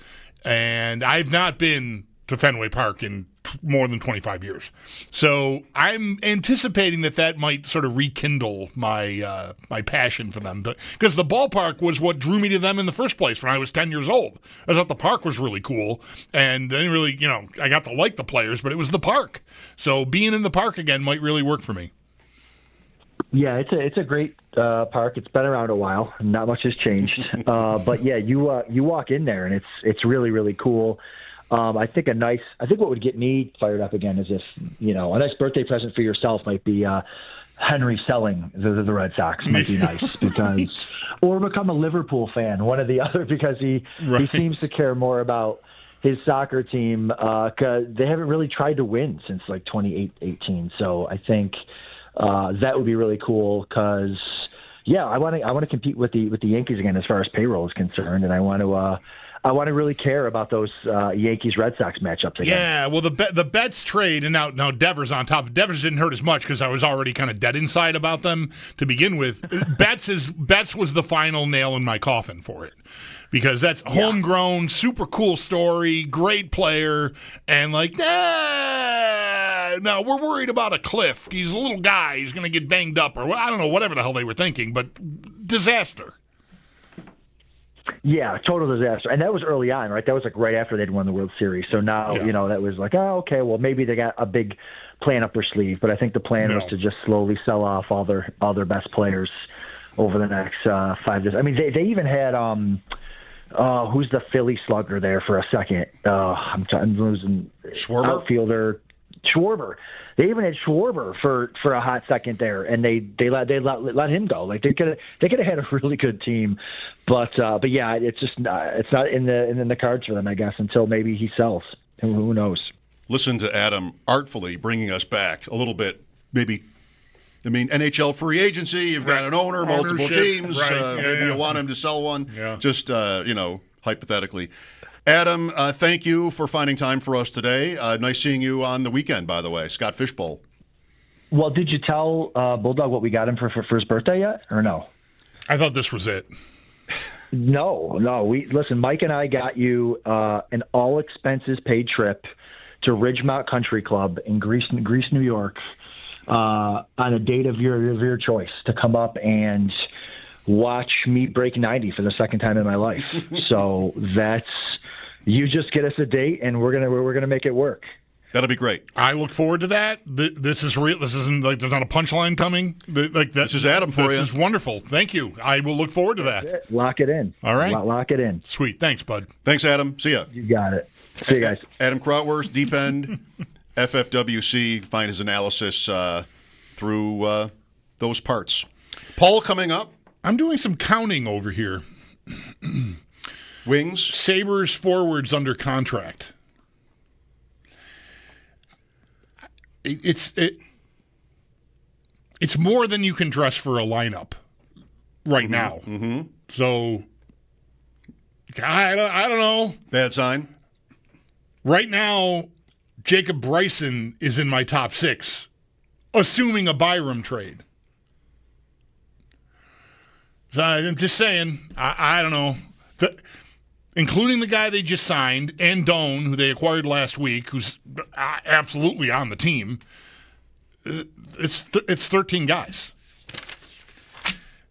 and I've not been to Fenway Park in more than 25 years. So I'm anticipating that might sort of rekindle my my passion for them. Because the ballpark was what drew me to them in the first place when I was 10 years old. I thought the park was really cool. And I didn't really, I got to like the players, but it was the park. So being in the park again might really work for me. Yeah, it's a great park. It's been around a while. Not much has changed. But yeah, you walk in there and it's really, really cool. I think what would get me fired up again is if, a nice birthday present for yourself might be Henry selling the Red Sox might be nice because, or become a Liverpool fan, one or the other, because he seems to care more about his soccer team because they haven't really tried to win since like 2018. So I think that would be really cool because, yeah, I want to compete with the Yankees again as far as payroll is concerned, and I want to really care about those Yankees-Red Sox matchups again. Yeah, well, the Betts trade, and now Devers on top. Devers didn't hurt as much because I was already kind of dead inside about them to begin with. Betts was the final nail in my coffin for it because that's homegrown, super cool story, great player, and no, we're worried about a Cliff. He's a little guy. He's going to get banged up, or I don't know, whatever the hell they were thinking, but disaster. Yeah, total disaster. And that was early on, right? That was like right after they'd won the World Series. So now, that was like, oh, okay, well, maybe they got a big plan up their sleeve. But I think the plan was to just slowly sell off all their best players over the next 5 years. I mean, they even had who's the Philly slugger there for a second? I'm losing. Schwarber? Outfielder Schwarber. They even had Schwarber for a hot second there, and they let him go. Like they could have had a really good team, but yeah, it's just it's not in the cards for them, I guess, until maybe he sells. Who knows? Listen to Adam artfully bringing us back a little bit, maybe. I mean, NHL free agency, you've got an owner, multiple Ownership, teams. right. Maybe you want him to sell one. Yeah. Just, hypothetically. Adam, thank you for finding time for us today. Nice seeing you on the weekend, by the way. Scott Fishbowl. Well, did you tell Bulldog what we got him for his birthday yet, or no? I thought this was it. No. Listen. Mike and I got you an all expenses paid trip to Ridgemont Country Club in Greece, New York, on a date of your choice to come up and watch me break 90 for the second time in my life. So you just get us a date, and we're gonna make it work. That'll be great. I look forward to that. This is real. This isn't like there's not a punchline coming. This is Adam for you. This is wonderful. Thank you. I will look forward to that. Lock it in. All right. Lock it in. Sweet. Thanks, bud. Thanks, Adam. See ya. You got it. See you guys. Adam Krautwurst, Deep End, FFWC. Find his analysis through those parts. Paul coming up. I'm doing some counting over here. Wings. Sabres forwards under contract. It's more than you can dress for a lineup right now. Mm-hmm. So I don't know. Bad sign. Right now, Jacob Bryson is in my top 6, assuming a Byram trade. So I'm just saying, I don't know. Including the guy they just signed, and Dunne, who they acquired last week, who's absolutely on the team, it's 13 guys.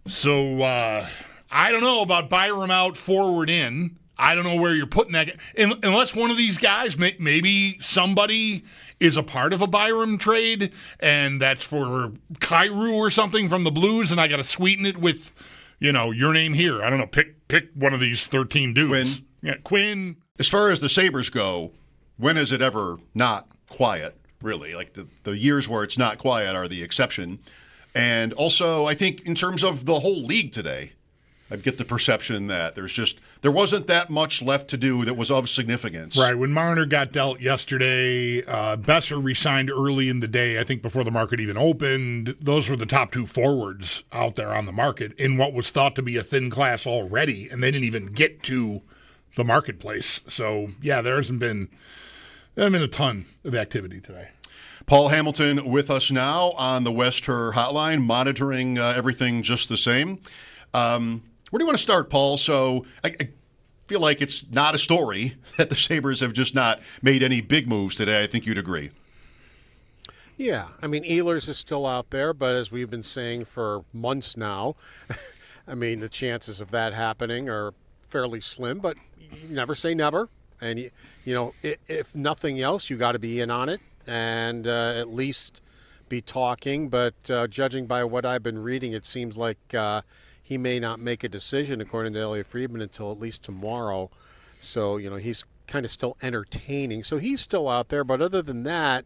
So I don't know about Byram out, forward in. I don't know where you're putting that. Unless one of these guys, maybe somebody is a part of a Byram trade, and that's for Kyrou or something from the Blues, and I got to sweeten it with, your name here. I don't know. Pick one of these 13 dudes. Quinn. Yeah, Quinn. As far as the Sabres go, when is it ever not quiet, really? Like the years where it's not quiet are the exception. And also, I think in terms of the whole league today, I get the perception that there wasn't that much left to do that was of significance. Right. When Marner got dealt yesterday, Besser re-signed early in the day, I think before the market even opened. Those were the top 2 forwards out there on the market in what was thought to be a thin class already, and they didn't even get to the marketplace. So, yeah, there hasn't been a ton of activity today. Paul Hamilton with us now on the West Her Hotline, monitoring everything just the same. Where do you want to start, Paul? So I feel like it's not a story that the Sabres have just not made any big moves today. I think you'd agree. Yeah. I mean, Ehlers is still out there, but as we've been saying for months now, I mean, the chances of that happening are fairly slim, but you never say never. And, if nothing else, you got to be in on it and at least be talking. But judging by what I've been reading, it seems like he may not make a decision, according to Elliot Friedman, until at least tomorrow. So, he's kind of still entertaining. So he's still out there. But other than that,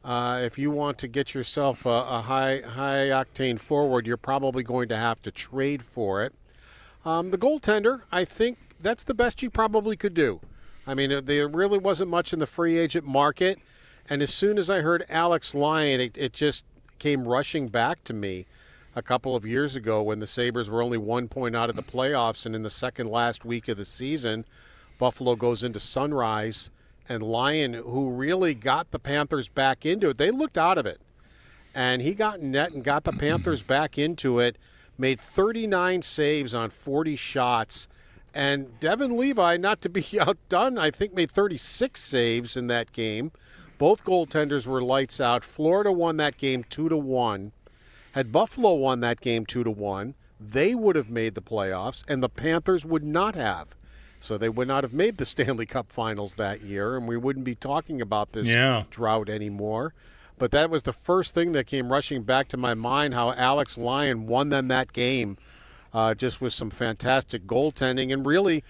if you want to get yourself a high-octane forward, you're probably going to have to trade for it. The goaltender, I think that's the best you probably could do. I mean, there really wasn't much in the free agent market. And as soon as I heard Alex Lyon, it just came rushing back to me. A couple of years ago when the Sabres were only 1 point out of the playoffs, and in the second last week of the season, Buffalo goes into Sunrise, and Lyon, who really got the Panthers back into it, they looked out of it. And he got in net and got the Panthers back into it, made 39 saves on 40 shots. And Devin Levi, not to be outdone, I think made 36 saves in that game. Both goaltenders were lights out. Florida won that game 2-1. Had Buffalo won that game 2-1, they would have made the playoffs, and the Panthers would not have. So they would not have made the Stanley Cup Finals that year, and we wouldn't be talking about this drought anymore. But that was the first thing that came rushing back to my mind, how Alex Lyon won them that game, just with some fantastic goaltending and really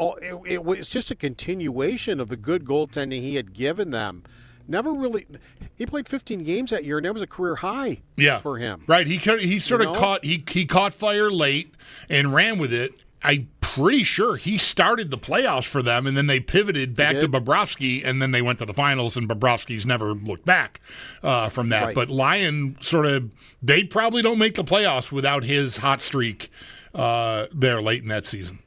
it was just a continuation of the good goaltending he had given them. Never really. He played 15 games that year, and that was a career high for him. Right. He sort of caught he caught fire late and ran with it. I'm pretty sure he started the playoffs for them, and then they pivoted back to Bobrovsky, and then they went to the finals, and Bobrovsky's never looked back from that. Right. But Lyon they probably don't make the playoffs without his hot streak there late in that season.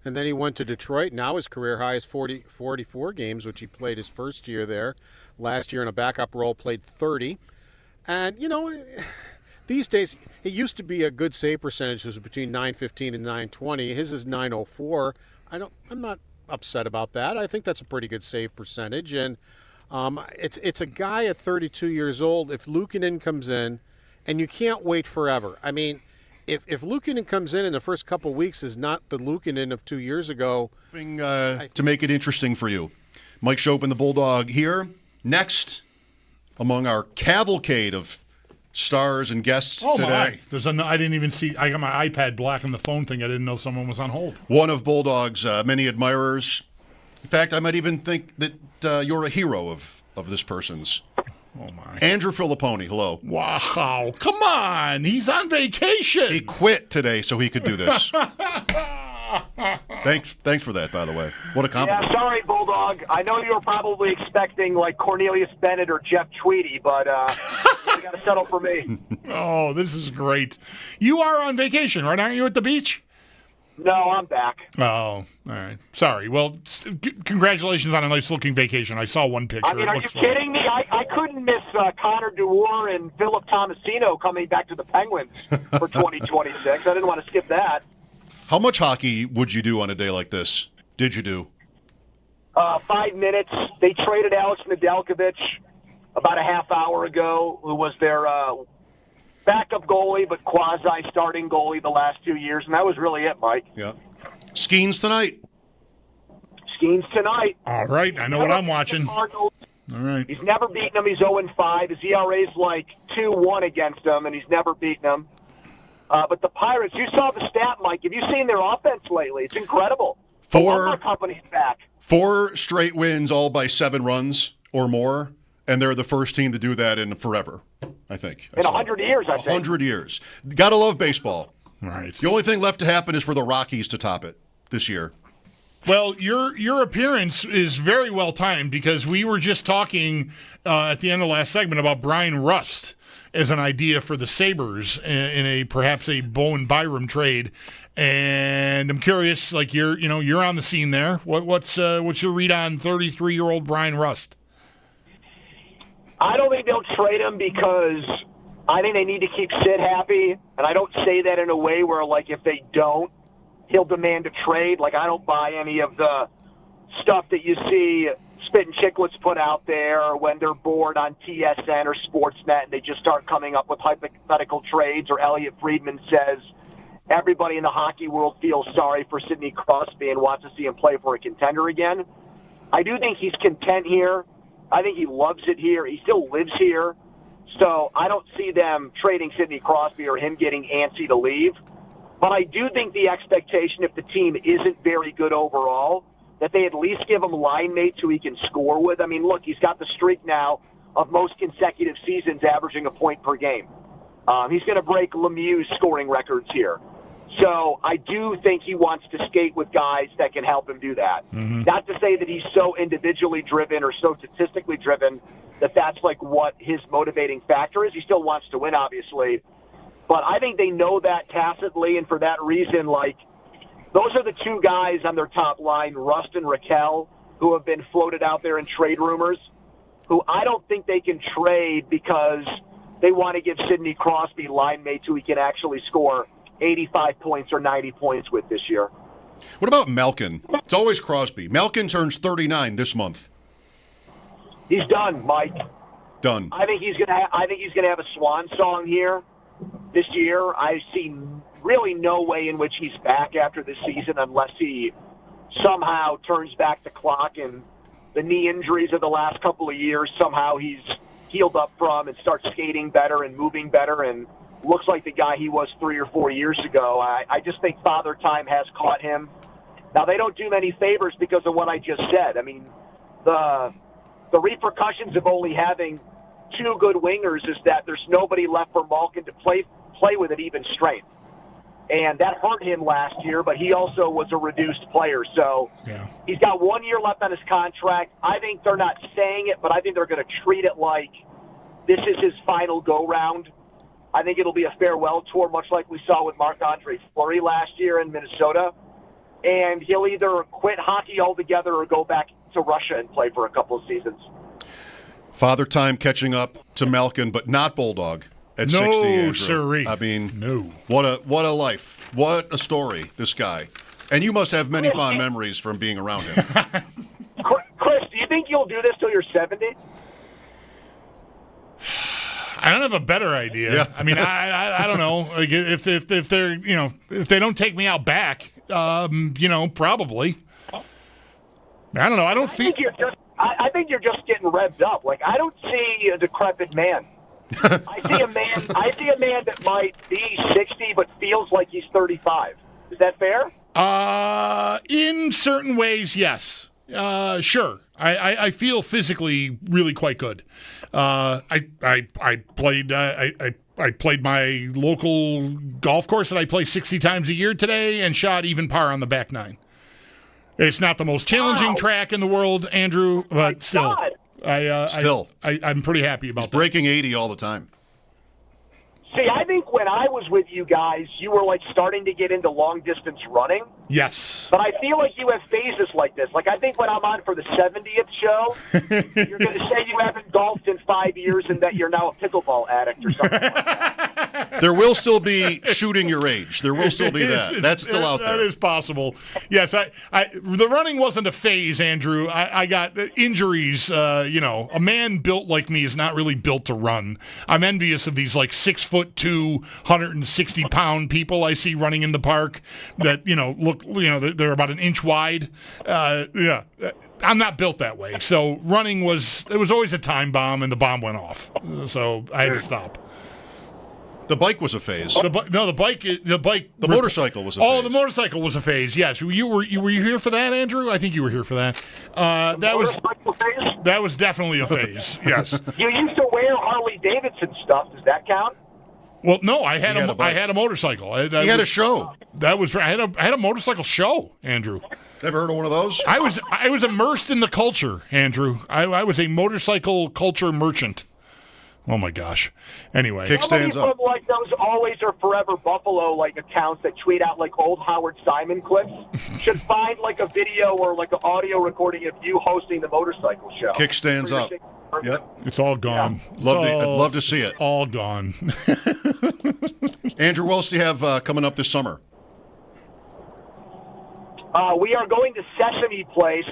And then he went to Detroit. Now his career high is 44 games, which he played his first year there. Last year in a backup role, played 30. And, these days, it used to be a good save percentage. It was between .915 and .920. His is .904. I'm not upset about that. I think that's a pretty good save percentage. And it's a guy at 32 years old. If Luukkonen comes in, and you can't wait forever. I mean, if Luukkonen comes in the first couple of weeks is not the Luukkonen of 2 years ago. To make it interesting for you, Mike Schopp and the Bulldog here. Next, among our cavalcade of stars and guests today. I didn't even see. I got my iPad blocking the phone thing. I didn't know someone was on hold. One of Bulldog's many admirers. In fact, I might even think that you're a hero of this person's. Oh, my. Andrew Fillipponi, hello. Wow. Come on. He's on vacation. He quit today so he could do this. Thanks for that, by the way. What a compliment. Yeah, sorry, Bulldog. I know you were probably expecting like Cornelius Bennett or Jeff Tweedy, but you got to settle for me. Oh, this is great. You are on vacation, right? Aren't you at the beach? No, I'm back. Oh, all right. Sorry. Well, congratulations on a nice-looking vacation. I saw one picture. I mean, are you kidding me? I couldn't miss Connor Dewar and Philip Tomasino coming back to the Penguins for 2026. I didn't want to skip that. How much hockey would you do on a day like this? Did you do? 5 minutes. They traded Alex Nedeljkovic about a half hour ago, who was their backup goalie, but quasi-starting goalie the last 2 years, and that was really it, Mike. Yeah. Skeens tonight. Skeens tonight. All right, I know what I'm watching. All right. He's never beaten them. He's 0-5. His ERA's like 2-1 against them, and he's never beaten them. But the Pirates, you saw the stat, Mike. Have you seen their offense lately? It's incredible. The company's back. 4 straight wins, all by 7 runs or more, and they're the first team to do that in forever, I think. In 100 years, I think. 100 years. Got to love baseball. Right. The only thing left to happen is for the Rockies to top it this year. Well, your appearance is very well timed because we were just talking at the end of the last segment about Brian Rust as an idea for the Sabres in perhaps a Bowen Byram trade, and I'm curious, like you're on the scene there. What's your read on 33-year-old Brian Rust? I don't think they'll trade him because I think they need to keep Sid happy, and I don't say that in a way where like if they don't, he'll demand a trade. Like, I don't buy any of the stuff that you see Spit and Chicklets put out there when they're bored on TSN or Sportsnet and they just start coming up with hypothetical trades, or Elliot Friedman says everybody in the hockey world feels sorry for Sidney Crosby and wants to see him play for a contender again. I do think he's content here. I think he loves it here. He still lives here. So I don't see them trading Sidney Crosby or him getting antsy to leave. But I do think the expectation, if the team isn't very good overall, that they at least give him line mates who he can score with. I mean, look, he's got the streak now of most consecutive seasons averaging a point per game. He's going to break Lemieux's scoring records here. So I do think he wants to skate with guys that can help him do that. Mm-hmm. Not to say that he's so individually driven or so statistically driven that that's like what his motivating factor is. He still wants to win, obviously. But I think they know that tacitly, and for that reason, like, those are the two guys on their top line, Rust and Raquel, who have been floated out there in trade rumors, who I don't think they can trade because they want to give Sidney Crosby line mates who he can actually score 85 points or 90 points with this year. What about Malkin? It's always Crosby. Malkin turns 39 this month. He's done, Mike. Done. I think he's gonna have a swan song here this year. I see really no way in which he's back after this season unless he somehow turns back the clock and the knee injuries of the last couple of years, somehow he's healed up from and starts skating better and moving better and looks like the guy he was 3 or 4 years ago. I just think Father Time has caught him, Now, they don't do many favors because of what I just said. I mean, the repercussions of only having two good wingers is that there's nobody left for Malkin to play with at even strength. And that hurt him last year, but he also was a reduced player. So he's got 1 year left on his contract. I think they're not saying it, but I think they're going to treat it like this is his final go-round. I think it'll be a farewell tour, much like we saw with Marc-Andre Fleury last year in Minnesota. And he'll either quit hockey altogether or go back to Russia and play for a couple of seasons. Father Time catching up to Malkin, but not Bulldog at 60. No, sirree. I mean, no. What a life. What a story, this guy. And you must have many fond memories from being around him. Chris, do you think you'll do this till you're 70? I don't have a better idea. Yeah. I mean, I don't know. Like if they're if they don't take me out back, probably. I don't know. I think you're just getting revved up. Like, I don't see a decrepit man. I see a man that might be 60 but feels like he's 35. Is that fair? In certain ways, yes. Sure. I feel physically really quite good. I played my local golf course that I play 60 times a year today and shot even par on the back nine. It's not the most challenging track in the world, Andrew, but still. I'm pretty happy about that. Breaking 80 all the time. See, I think when I was with you guys, you were like starting to get into long distance running. Yes. But I feel like you have phases like this. Like, I think when I'm on for the 70th show, you're going to say you haven't golfed in 5 years and that you're now a pickleball addict or something like that. There will still be shooting your age. There will still be that. That's still out there. That is possible. Yes, the running wasn't a phase, Andrew. I got injuries. A man built like me is not really built to run. I'm envious of these like 6'2", 160-pound people I see running in the park that look. They're about an inch wide. I'm not built that way. So running was always a time bomb, and the bomb went off. So I had to stop. The bike was a phase. The motorcycle was a phase. Oh, the motorcycle was a phase. Yes, were you here for that, Andrew? I think you were here for that. That was definitely a phase. Yes. You used to wear Harley Davidson stuff. Does that count? Well, no, I had a motorcycle. He had a show. That was I had a motorcycle show, Andrew. Never heard of one of those? I was immersed in the culture, Andrew. I was a motorcycle culture merchant. Oh my gosh. Anyway, kickstands up. From like those Always or Forever Buffalo like accounts that tweet out like old Howard Simon clips should find like a video or like an audio recording of you hosting the motorcycle show. Kickstands up. Yep. It's all gone. Yeah. I'd love to see it. It's all gone. Andrew, what else do you have coming up this summer? We are going to Sesame Place,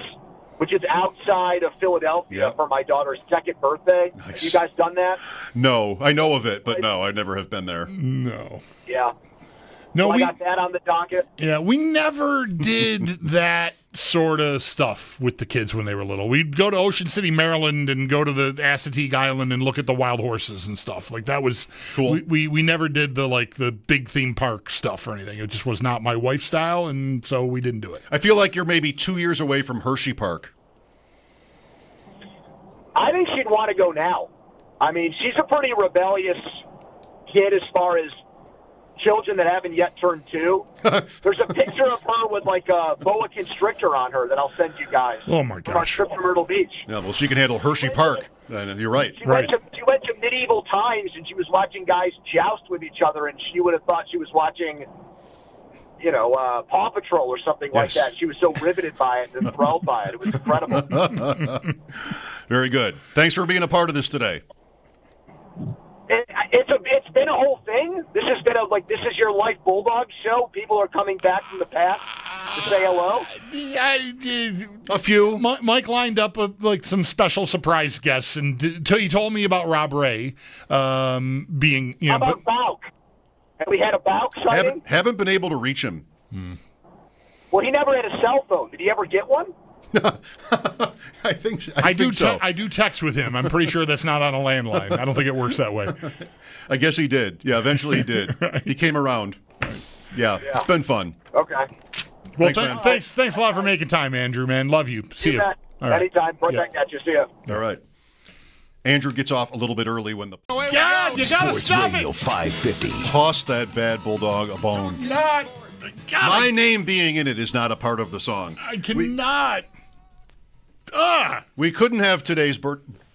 which is outside of Philadelphia, for my daughter's second birthday. Nice. Have you guys done that? No. I know of it, but no, I never have been there. No. Yeah. No, I got that on the docket. Yeah, we never did that sort of stuff with the kids when they were little. We'd go to Ocean City, Maryland, and go to the Assateague Island and look at the wild horses and stuff. Like, that was cool. We never did the big theme park stuff or anything. It just was not my wife's style, and so we didn't do it. I feel like you're maybe 2 years away from Hershey Park. I think she'd want to go now. I mean, she's a pretty rebellious kid as far as children that haven't yet turned 2. There's a picture of her with like a boa constrictor on her that I'll send you guys. Oh my gosh! From our trip to Myrtle Beach. Yeah, well, she can handle Hershey Park. You're right. She went to medieval times and she was watching guys joust with each other, and she would have thought she was watching, Paw Patrol or something like that. She was so riveted by it and enthralled by it. It was incredible. Very good. Thanks for being a part of this today. It's been a whole thing. This has been this is your life Bulldogs show. People are coming back from the past to say hello. A few. Mike lined up some special surprise guests, and he told me about Rob Ray being. How about Bauk? Have we had a Bauk sighting? Haven't been able to reach him. Well, he never had a cell phone. Did he ever get one? I think so. I do text with him. I'm pretty sure that's not on a landline. I don't think it works that way. I guess he did. Yeah, eventually he did. He came around. Yeah, it's been fun. Okay. Well, Thanks, man. thanks a lot for making time, Andrew, man. Love you. See you. bet. All right. Anytime. Right back at you. See ya. All right. Andrew gets off a little bit early when the God, you gotta Sports stop Radio it. 550. toss that bad bulldog a bone. Not. God, My name being in it is not a part of the song. I cannot. We couldn't have today's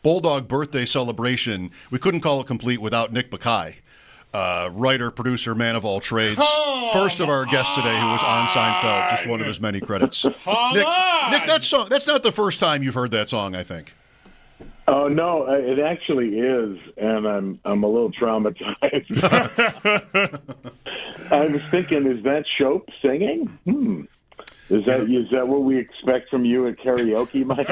Bulldog birthday celebration. We couldn't call it complete without Nick Bakay, writer, producer, man of all trades. First of our guests today who was on Seinfeld, just one of his many credits. Nick, that's not the first time you've heard that song, I think. Oh no, it actually is, and I'm a little traumatized. I was thinking, is that Schopp singing? Is that what we expect from you at karaoke, Mike?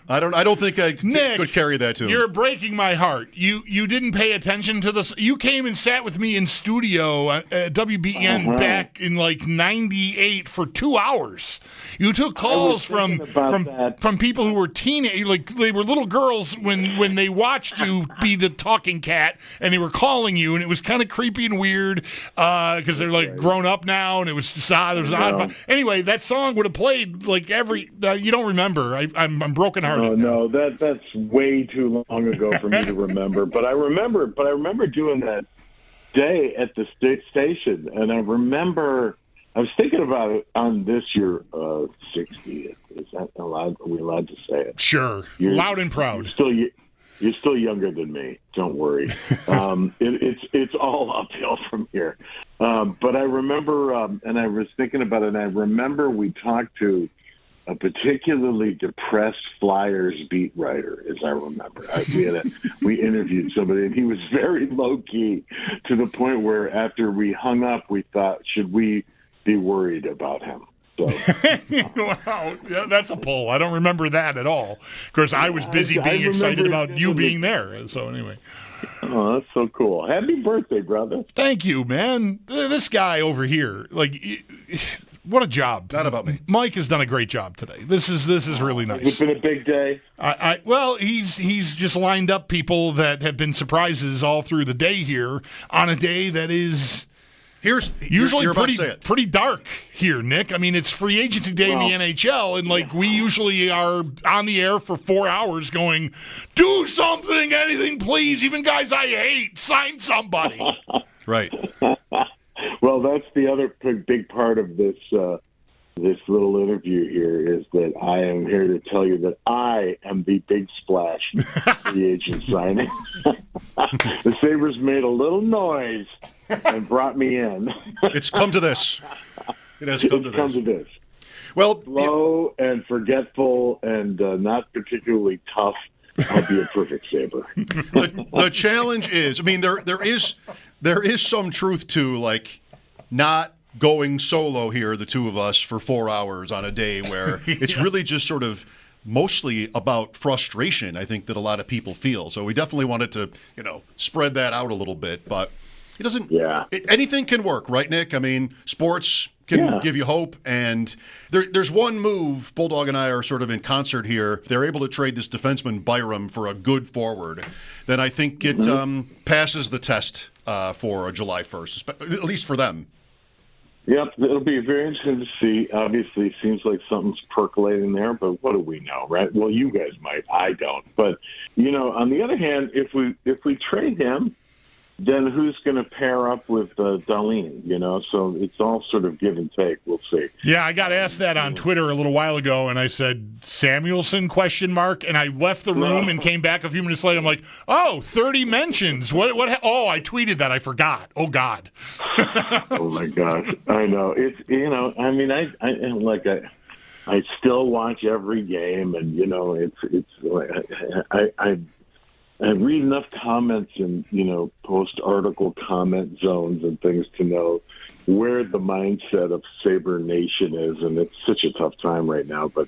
I don't think I Nick, could carry that tune. You're breaking my heart. You didn't pay attention to this. You came and sat with me in studio at WBN back in like '98 for 2 hours. You took calls from people who were teenage, like they were little girls when they watched you be the talking cat, and they were calling you, and it was kind of creepy and weird because they're like grown up now, and it was just odd. It was odd. Anyway, that song would have played like every. You don't remember? I'm brokenhearted. Oh no, that's way too long ago for me to remember. But I remember doing that day at the station, and I remember I was thinking about it on this year 60th. Is that allowed? Are we allowed to say it? Sure, loud and proud. You're still younger than me. Don't worry. It's all uphill from here. But I remember, and I was thinking about it, and I remember we talked to a particularly depressed Flyers beat writer, as I remember. We interviewed somebody, and he was very low-key to the point where after we hung up, we thought, should we be worried about him? So, wow, yeah, that's a pull. I don't remember that at all. Of course, I was busy being excited about you being there. So anyway. Oh, that's so cool. Happy birthday, brother. Thank you, man. This guy over here, like, what a job. Not about me. Mike has done a great job today. This is really nice. It's been a big day. Well, he's just lined up people that have been surprises all through the day here on a day that is usually pretty dark here, Nick. I mean, it's free agency day in the NHL, and like we usually are on the air for 4 hours going, do something, anything, please. Even guys I hate, sign somebody. Right. Well, that's the other big part of this this little interview here is that I am here to tell you that I am the big splash free agent signing. The Sabres made a little noise and brought me in. It's come to this. It has come to this. Well, slow and forgetful and not particularly tough. I'll be a perfect Sabre. The challenge is, I mean, there is some truth to like not going solo here, the two of us, for 4 hours on a day where it's really just sort of mostly about frustration, I think, that a lot of people feel. So we definitely wanted to, spread that out a little bit. But it doesn't. Yeah. Anything can work, right, Nick? I mean, sports can give you hope. And there's one move, Bulldog and I are sort of in concert here. If they're able to trade this defenseman Byram for a good forward, then I think it passes the test for July 1st, at least for them. Yep, it'll be very interesting to see. Obviously, it seems like something's percolating there, but what do we know, right? Well, you guys might. I don't. But, on the other hand, if we trade him, then who's going to pair up with Dunne? So it's all sort of give and take. We'll see. Yeah, I got asked that on Twitter a little while ago, and I said, Samuelson, ? And I left the room and came back a few minutes later. I'm like, 30 mentions. What? I tweeted that. I forgot. Oh, God. Oh, my gosh. I know. It's, I mean, I still watch every game, and, I read enough comments and, post-article comment zones and things to know where the mindset of Sabre Nation is, and it's such a tough time right now. But,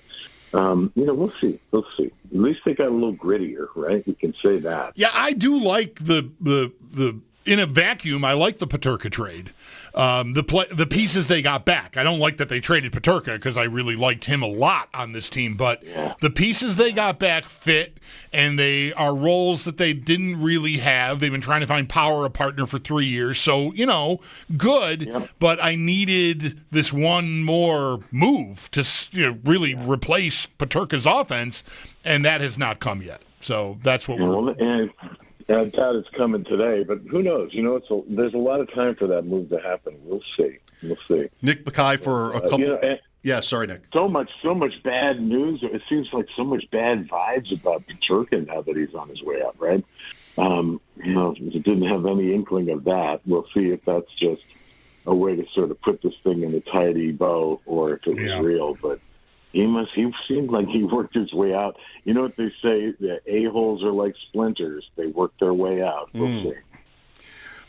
we'll see. We'll see. At least they got a little grittier, right? We can say that. Yeah, I do like the in a vacuum, I like the Peterka trade. The pieces they got back. I don't like that they traded Peterka because I really liked him a lot on this team, but the pieces they got back fit, and they are roles that they didn't really have. They've been trying to find Power a partner for 3 years, so, good, but I needed this one more move to really replace Peterka's offense, and that has not come yet. So that's what we're... I doubt it's coming today, but who knows? There's a lot of time for that move to happen. We'll see. Nick Bakay for a couple. Yeah, sorry, Nick. So much bad news. It seems like so much bad vibes about Peterka now that he's on his way out, right? It didn't have any inkling of that. We'll see if that's just a way to sort of put this thing in a tidy bow, or if it was real. But he seemed like he worked his way out. You know what they say? The a-holes are like splinters. They work their way out. We'll see.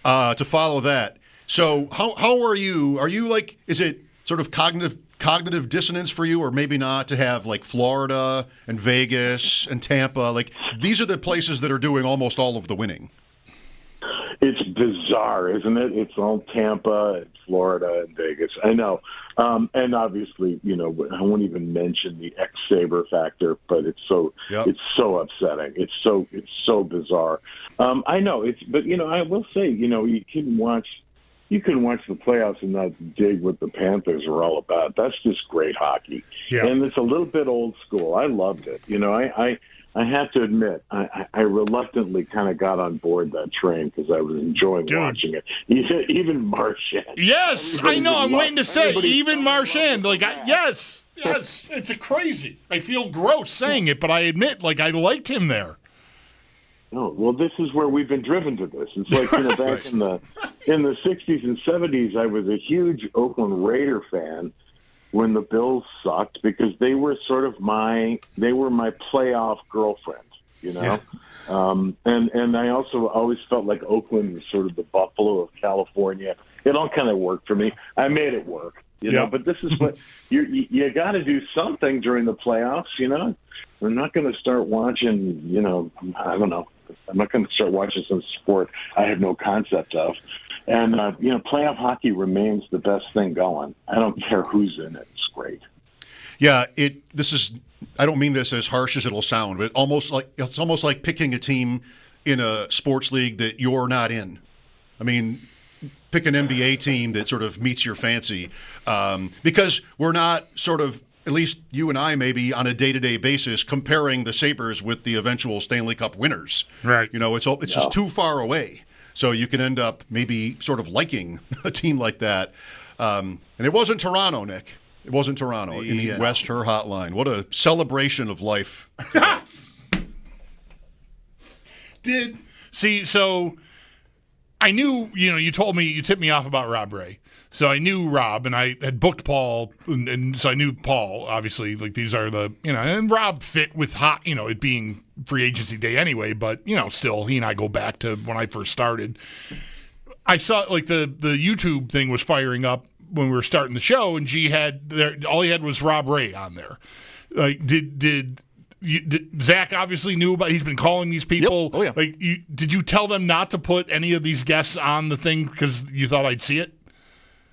To follow that, so how are you? Are you like, is it sort of cognitive dissonance for you, or maybe not, to have like Florida and Vegas and Tampa? Like, these are the places that are doing almost all of the winning. It's bizarre, isn't it? It's all Tampa and Florida and Vegas. I know. And obviously, I won't even mention the ex-Sabre factor, but it's so upsetting. It's so bizarre. I know but I will say, you can watch the playoffs and not dig what the Panthers are all about. That's just great hockey. Yeah. And it's a little bit old school. I loved it. I have to admit, I reluctantly kind of got on board that train because I was enjoying watching it. Even Marchand. Yes, I know. I'm waiting to say, even Marchand. Yes, it's crazy. I feel gross saying it, but I admit, I liked him there. Oh, well, this is where we've been driven to this. It's like, back in the 60s and 70s, I was a huge Oakland Raider fan when the Bills sucked, because they were my playoff girlfriend, Yeah. And I also always felt like Oakland was sort of the Buffalo of California. It all kind of worked for me. I made it work, but this is what you got to do something during the playoffs, We're not going to start watching, I don't know. I'm not going to start watching some sport I have no concept of. And, playoff hockey remains the best thing going. I don't care who's in it. It's great. Yeah, I don't mean this as harsh as it'll sound, but it's almost like picking a team in a sports league that you're not in. I mean, pick an NBA team that sort of meets your fancy, because we're not sort of, at least you and I maybe, on a day-to-day basis, comparing the Sabres with the eventual Stanley Cup winners. Right. It's just too far away. So you can end up maybe sort of liking a team like that. And it wasn't Toronto, Nick. It wasn't Toronto in the West Her Hotline. What a celebration of life. So I knew, you told me, you tipped me off about Rob Ray. So I knew Rob, and I had booked Paul, and so I knew Paul, obviously. These are the, and Rob fit with it being free agency day anyway, but, still, he and I go back to when I first started. I saw, the YouTube thing was firing up when we were starting the show, and all he had was Rob Ray on there. Did Zach obviously knew about, he's been calling these people. Yep. Oh, yeah. Did you tell them not to put any of these guests on the thing because you thought I'd see it?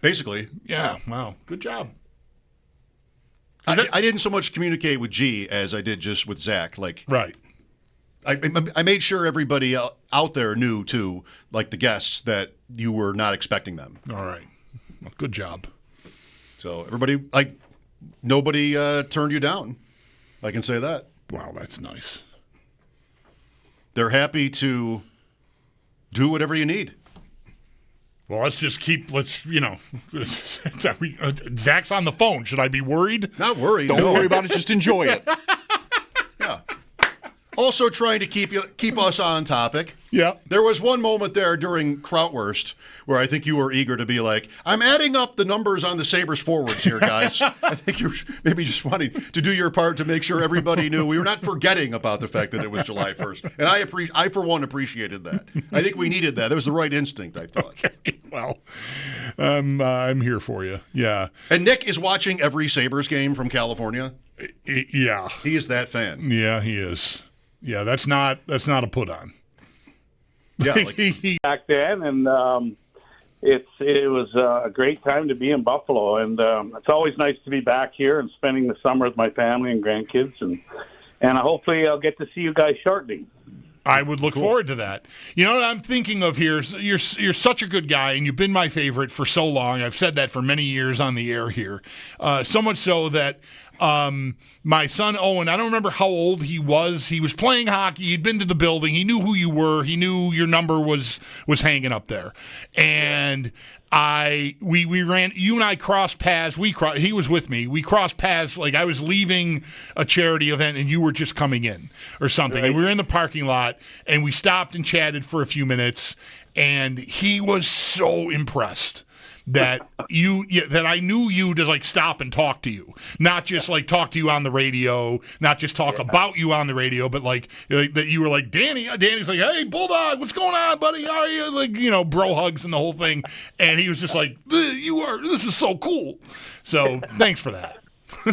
Basically. Yeah, wow. Good job. I didn't so much communicate with G as I did just with Zach. Right. I made sure everybody out there knew, too, the guests, that you were not expecting them. All right. Well, good job. So everybody, nobody turned you down. I can say that. Wow, that's nice. They're happy to do whatever you need. Well, Zach's on the phone. Should I be worried? Not worried. Don't worry about it. Just enjoy it. Yeah. Also trying to keep us on topic. Yeah. There was one moment there during Krautwurst where I think you were eager to be like, I'm adding up the numbers on the Sabres forwards here, guys. I think you're maybe just wanting to do your part to make sure everybody knew we were not forgetting about the fact that it was July 1st. And I for one, appreciated that. I think we needed that. That was the right instinct, I thought. Okay. Well, I'm here for you. Yeah. And Nick is watching every Sabres game from California. Yeah. He is that fan. Yeah, he is. Yeah, that's not a put on. Yeah, like, back then, and it was a great time to be in Buffalo, and it's always nice to be back here and spending the summer with my family and grandkids, and hopefully I'll get to see you guys shortly. I would look forward to that. You know what I'm thinking of here? You're such a good guy, and you've been my favorite for so long. I've said that for many years on the air here. So much so that my son Owen, I don't remember how old he was. He was playing hockey. He'd been to the building. He knew who you were. He knew your number was hanging up there. And we ran. You and I crossed paths. He was with me. We crossed paths like I was leaving a charity event and you were just coming in or something. Right. And we were in the parking lot and we stopped and chatted for a few minutes. And he was so impressed that that I knew you to like stop and talk to you, not just like talk to you on the radio, not just talk about you on the radio, but like that you were like Danny. Danny's like, hey, Bulldog, what's going on, buddy? How are you? Like, bro hugs and the whole thing. And he was just like, this is so cool. So thanks for that.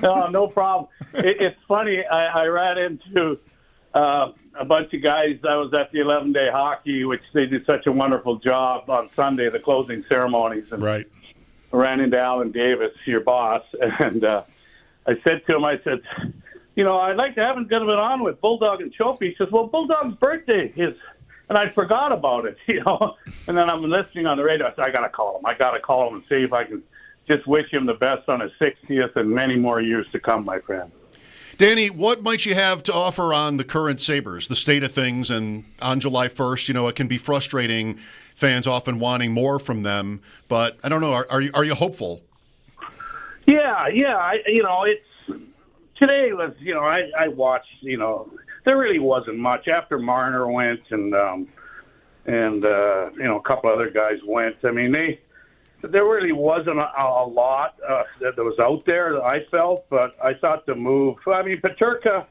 No problem. It's funny. I ran into a bunch of guys. I was at the 11-day hockey, which they did such a wonderful job on Sunday, the closing ceremonies. And right. I ran into Alan Davis, your boss, and I said to him, I'd like to have him get on with Bulldog and Schopp. He says, well, Bulldog's birthday is, and I forgot about it, And then I'm listening on the radio. I said, I got to call him and see if I can just wish him the best on his 60th and many more years to come, my friend. Danny, what might you have to offer on the current Sabres, the state of things, and on July 1st, it can be frustrating, fans often wanting more from them, but I don't know, are you hopeful? Yeah, it's today was, I watched, there really wasn't much after Marner went and a couple other guys went. I mean, there really wasn't a lot that was out there that I felt, but I thought the move, Peterka,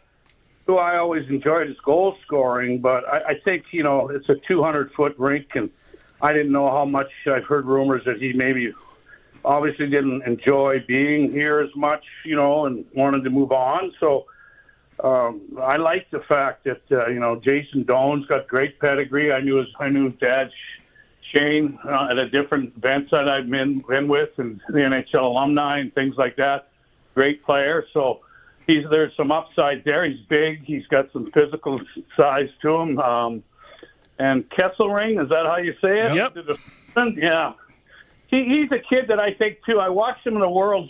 who I always enjoyed his goal scoring, but I think, it's a 200-foot rink, and I didn't know how much. I've heard rumors that he maybe obviously didn't enjoy being here as much, and wanted to move on. So I like the fact that, Jason Doan's got great pedigree. I knew his dad, Shane, at a different events that I've been with and the NHL alumni and things like that. Great player. So there's some upside there. He's big. He's got some physical size to him. And Kesselring, is that how you say it? Yep. Yeah. He's a kid that I think, too. I watched him in the World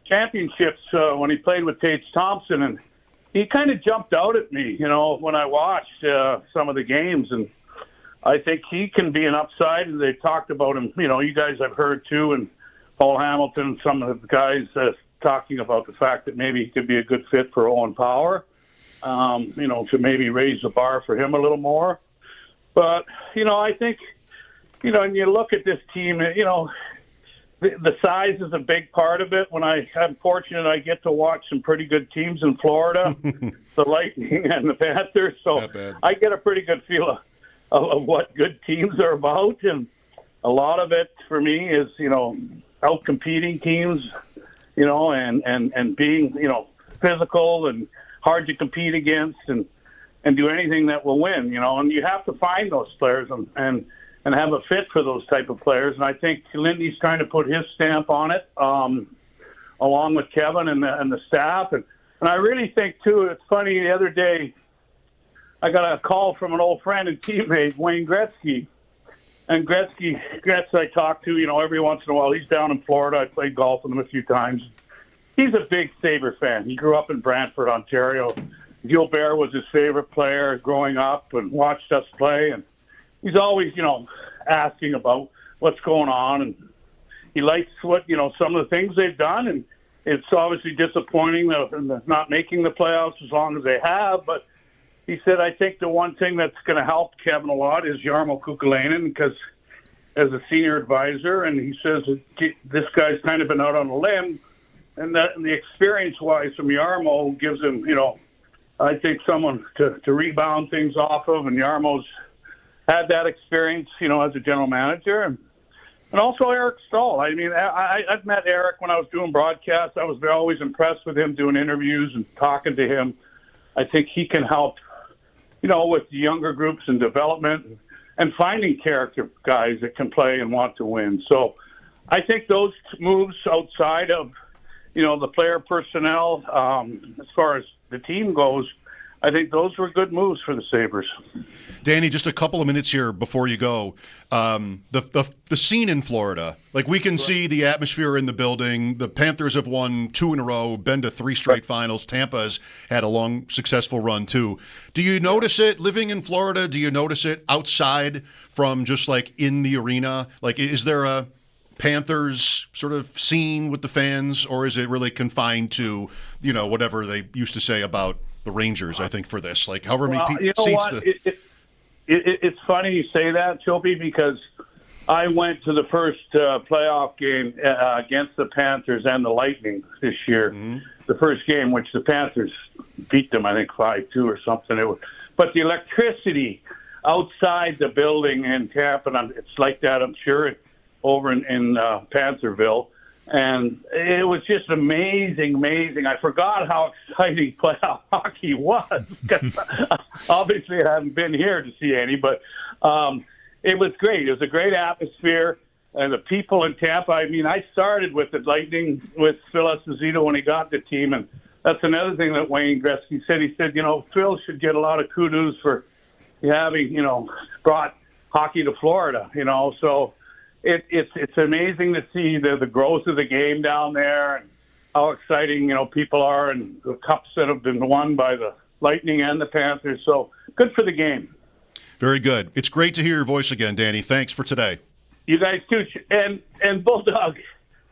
Championships when he played with Tage Thompson, and he kind of jumped out at me, when I watched some of the games. And I think he can be an upside, and they talked about him. You guys have heard too, and Paul Hamilton, some of the guys talking about the fact that maybe he could be a good fit for Owen Power, to maybe raise the bar for him a little more. But, I think, and you look at this team, the size is a big part of it. When I'm fortunate, I get to watch some pretty good teams in Florida, the Lightning and the Panthers, so I get a pretty good feel of what good teams are about, and a lot of it for me is out-competing teams, and being physical and hard to compete against, and do anything that will win, and you have to find those players and have a fit for those type of players, and I think Lindy's trying to put his stamp on it, along with Kevin and the staff, and I really think too. It's funny, the other day I got a call from an old friend and teammate, Wayne Gretzky. And Gretzky I talk to, every once in a while. He's down in Florida. I played golf with him a few times. He's a big Sabre fan. He grew up in Brantford, Ontario. Gilbert was his favorite player growing up and watched us play. And he's always, asking about what's going on. And he likes what, some of the things they've done. And it's obviously disappointing that not making the playoffs as long as they have. But he said, I think the one thing that's going to help Kevin a lot is Jarmo Kukalainen, because as a senior advisor, and he says this guy's kind of been out on a limb, and the experience-wise from Jarmo gives him, I think someone to rebound things off of, and Jarmo's had that experience, as a general manager, and also Eric Stahl. I mean, I've met Eric when I was doing broadcasts. I was always impressed with him doing interviews and talking to him. I think he can help, with the younger groups and development. and finding character guys that can play and want to win. So I think those moves outside of, the player personnel, as far as the team goes, I think those were good moves for the Sabres. Danny, just a couple of minutes here before you go. The scene in Florida, like we can see the atmosphere in the building. The Panthers have won 2 in a row, been to 3 straight finals. Tampa's had a long, successful run too. Do you notice it living in Florida? Do you notice it outside from just like in the arena? Like, is there a Panthers sort of scene with the fans, or is it really confined to, whatever they used to say about the Rangers, I think, for this? Like, however many seats. It's funny you say that, Chopey, because I went to the first playoff game against the Panthers and the Lightning this year. Mm-hmm. The first game, which the Panthers beat them, I think 5-2 or something. But the electricity outside the building in Tampa, it's like that, I'm sure, over in Pantherville. And it was just amazing. I forgot how exciting playoff hockey was. Obviously, I haven't been here to see any, but it was great. It was a great atmosphere. And the people in Tampa, I started with the Lightning with Phil Esposito when he got the team. And that's another thing that Wayne Gretzky said. He said, Phil should get a lot of kudos for having, brought hockey to Florida, So it's amazing to see the growth of the game down there and how exciting, people are, and the cups that have been won by the Lightning and the Panthers. So good for the game. Very good. It's great to hear your voice again, Danny. Thanks for today. You guys too. And Bulldog,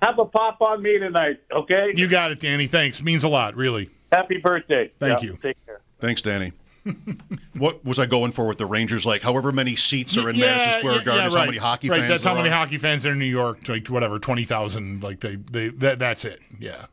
have a pop on me tonight, okay? You got it, Danny. Thanks. Means a lot, really. Happy birthday. Thank you. Take care. Thanks, Danny. What was I going for with the Rangers? Like, however many seats are in Madison Square Garden, right. how many hockey fans That's how many are. hockey fans are in New York, like whatever, 20,000. Like that's it. Yeah.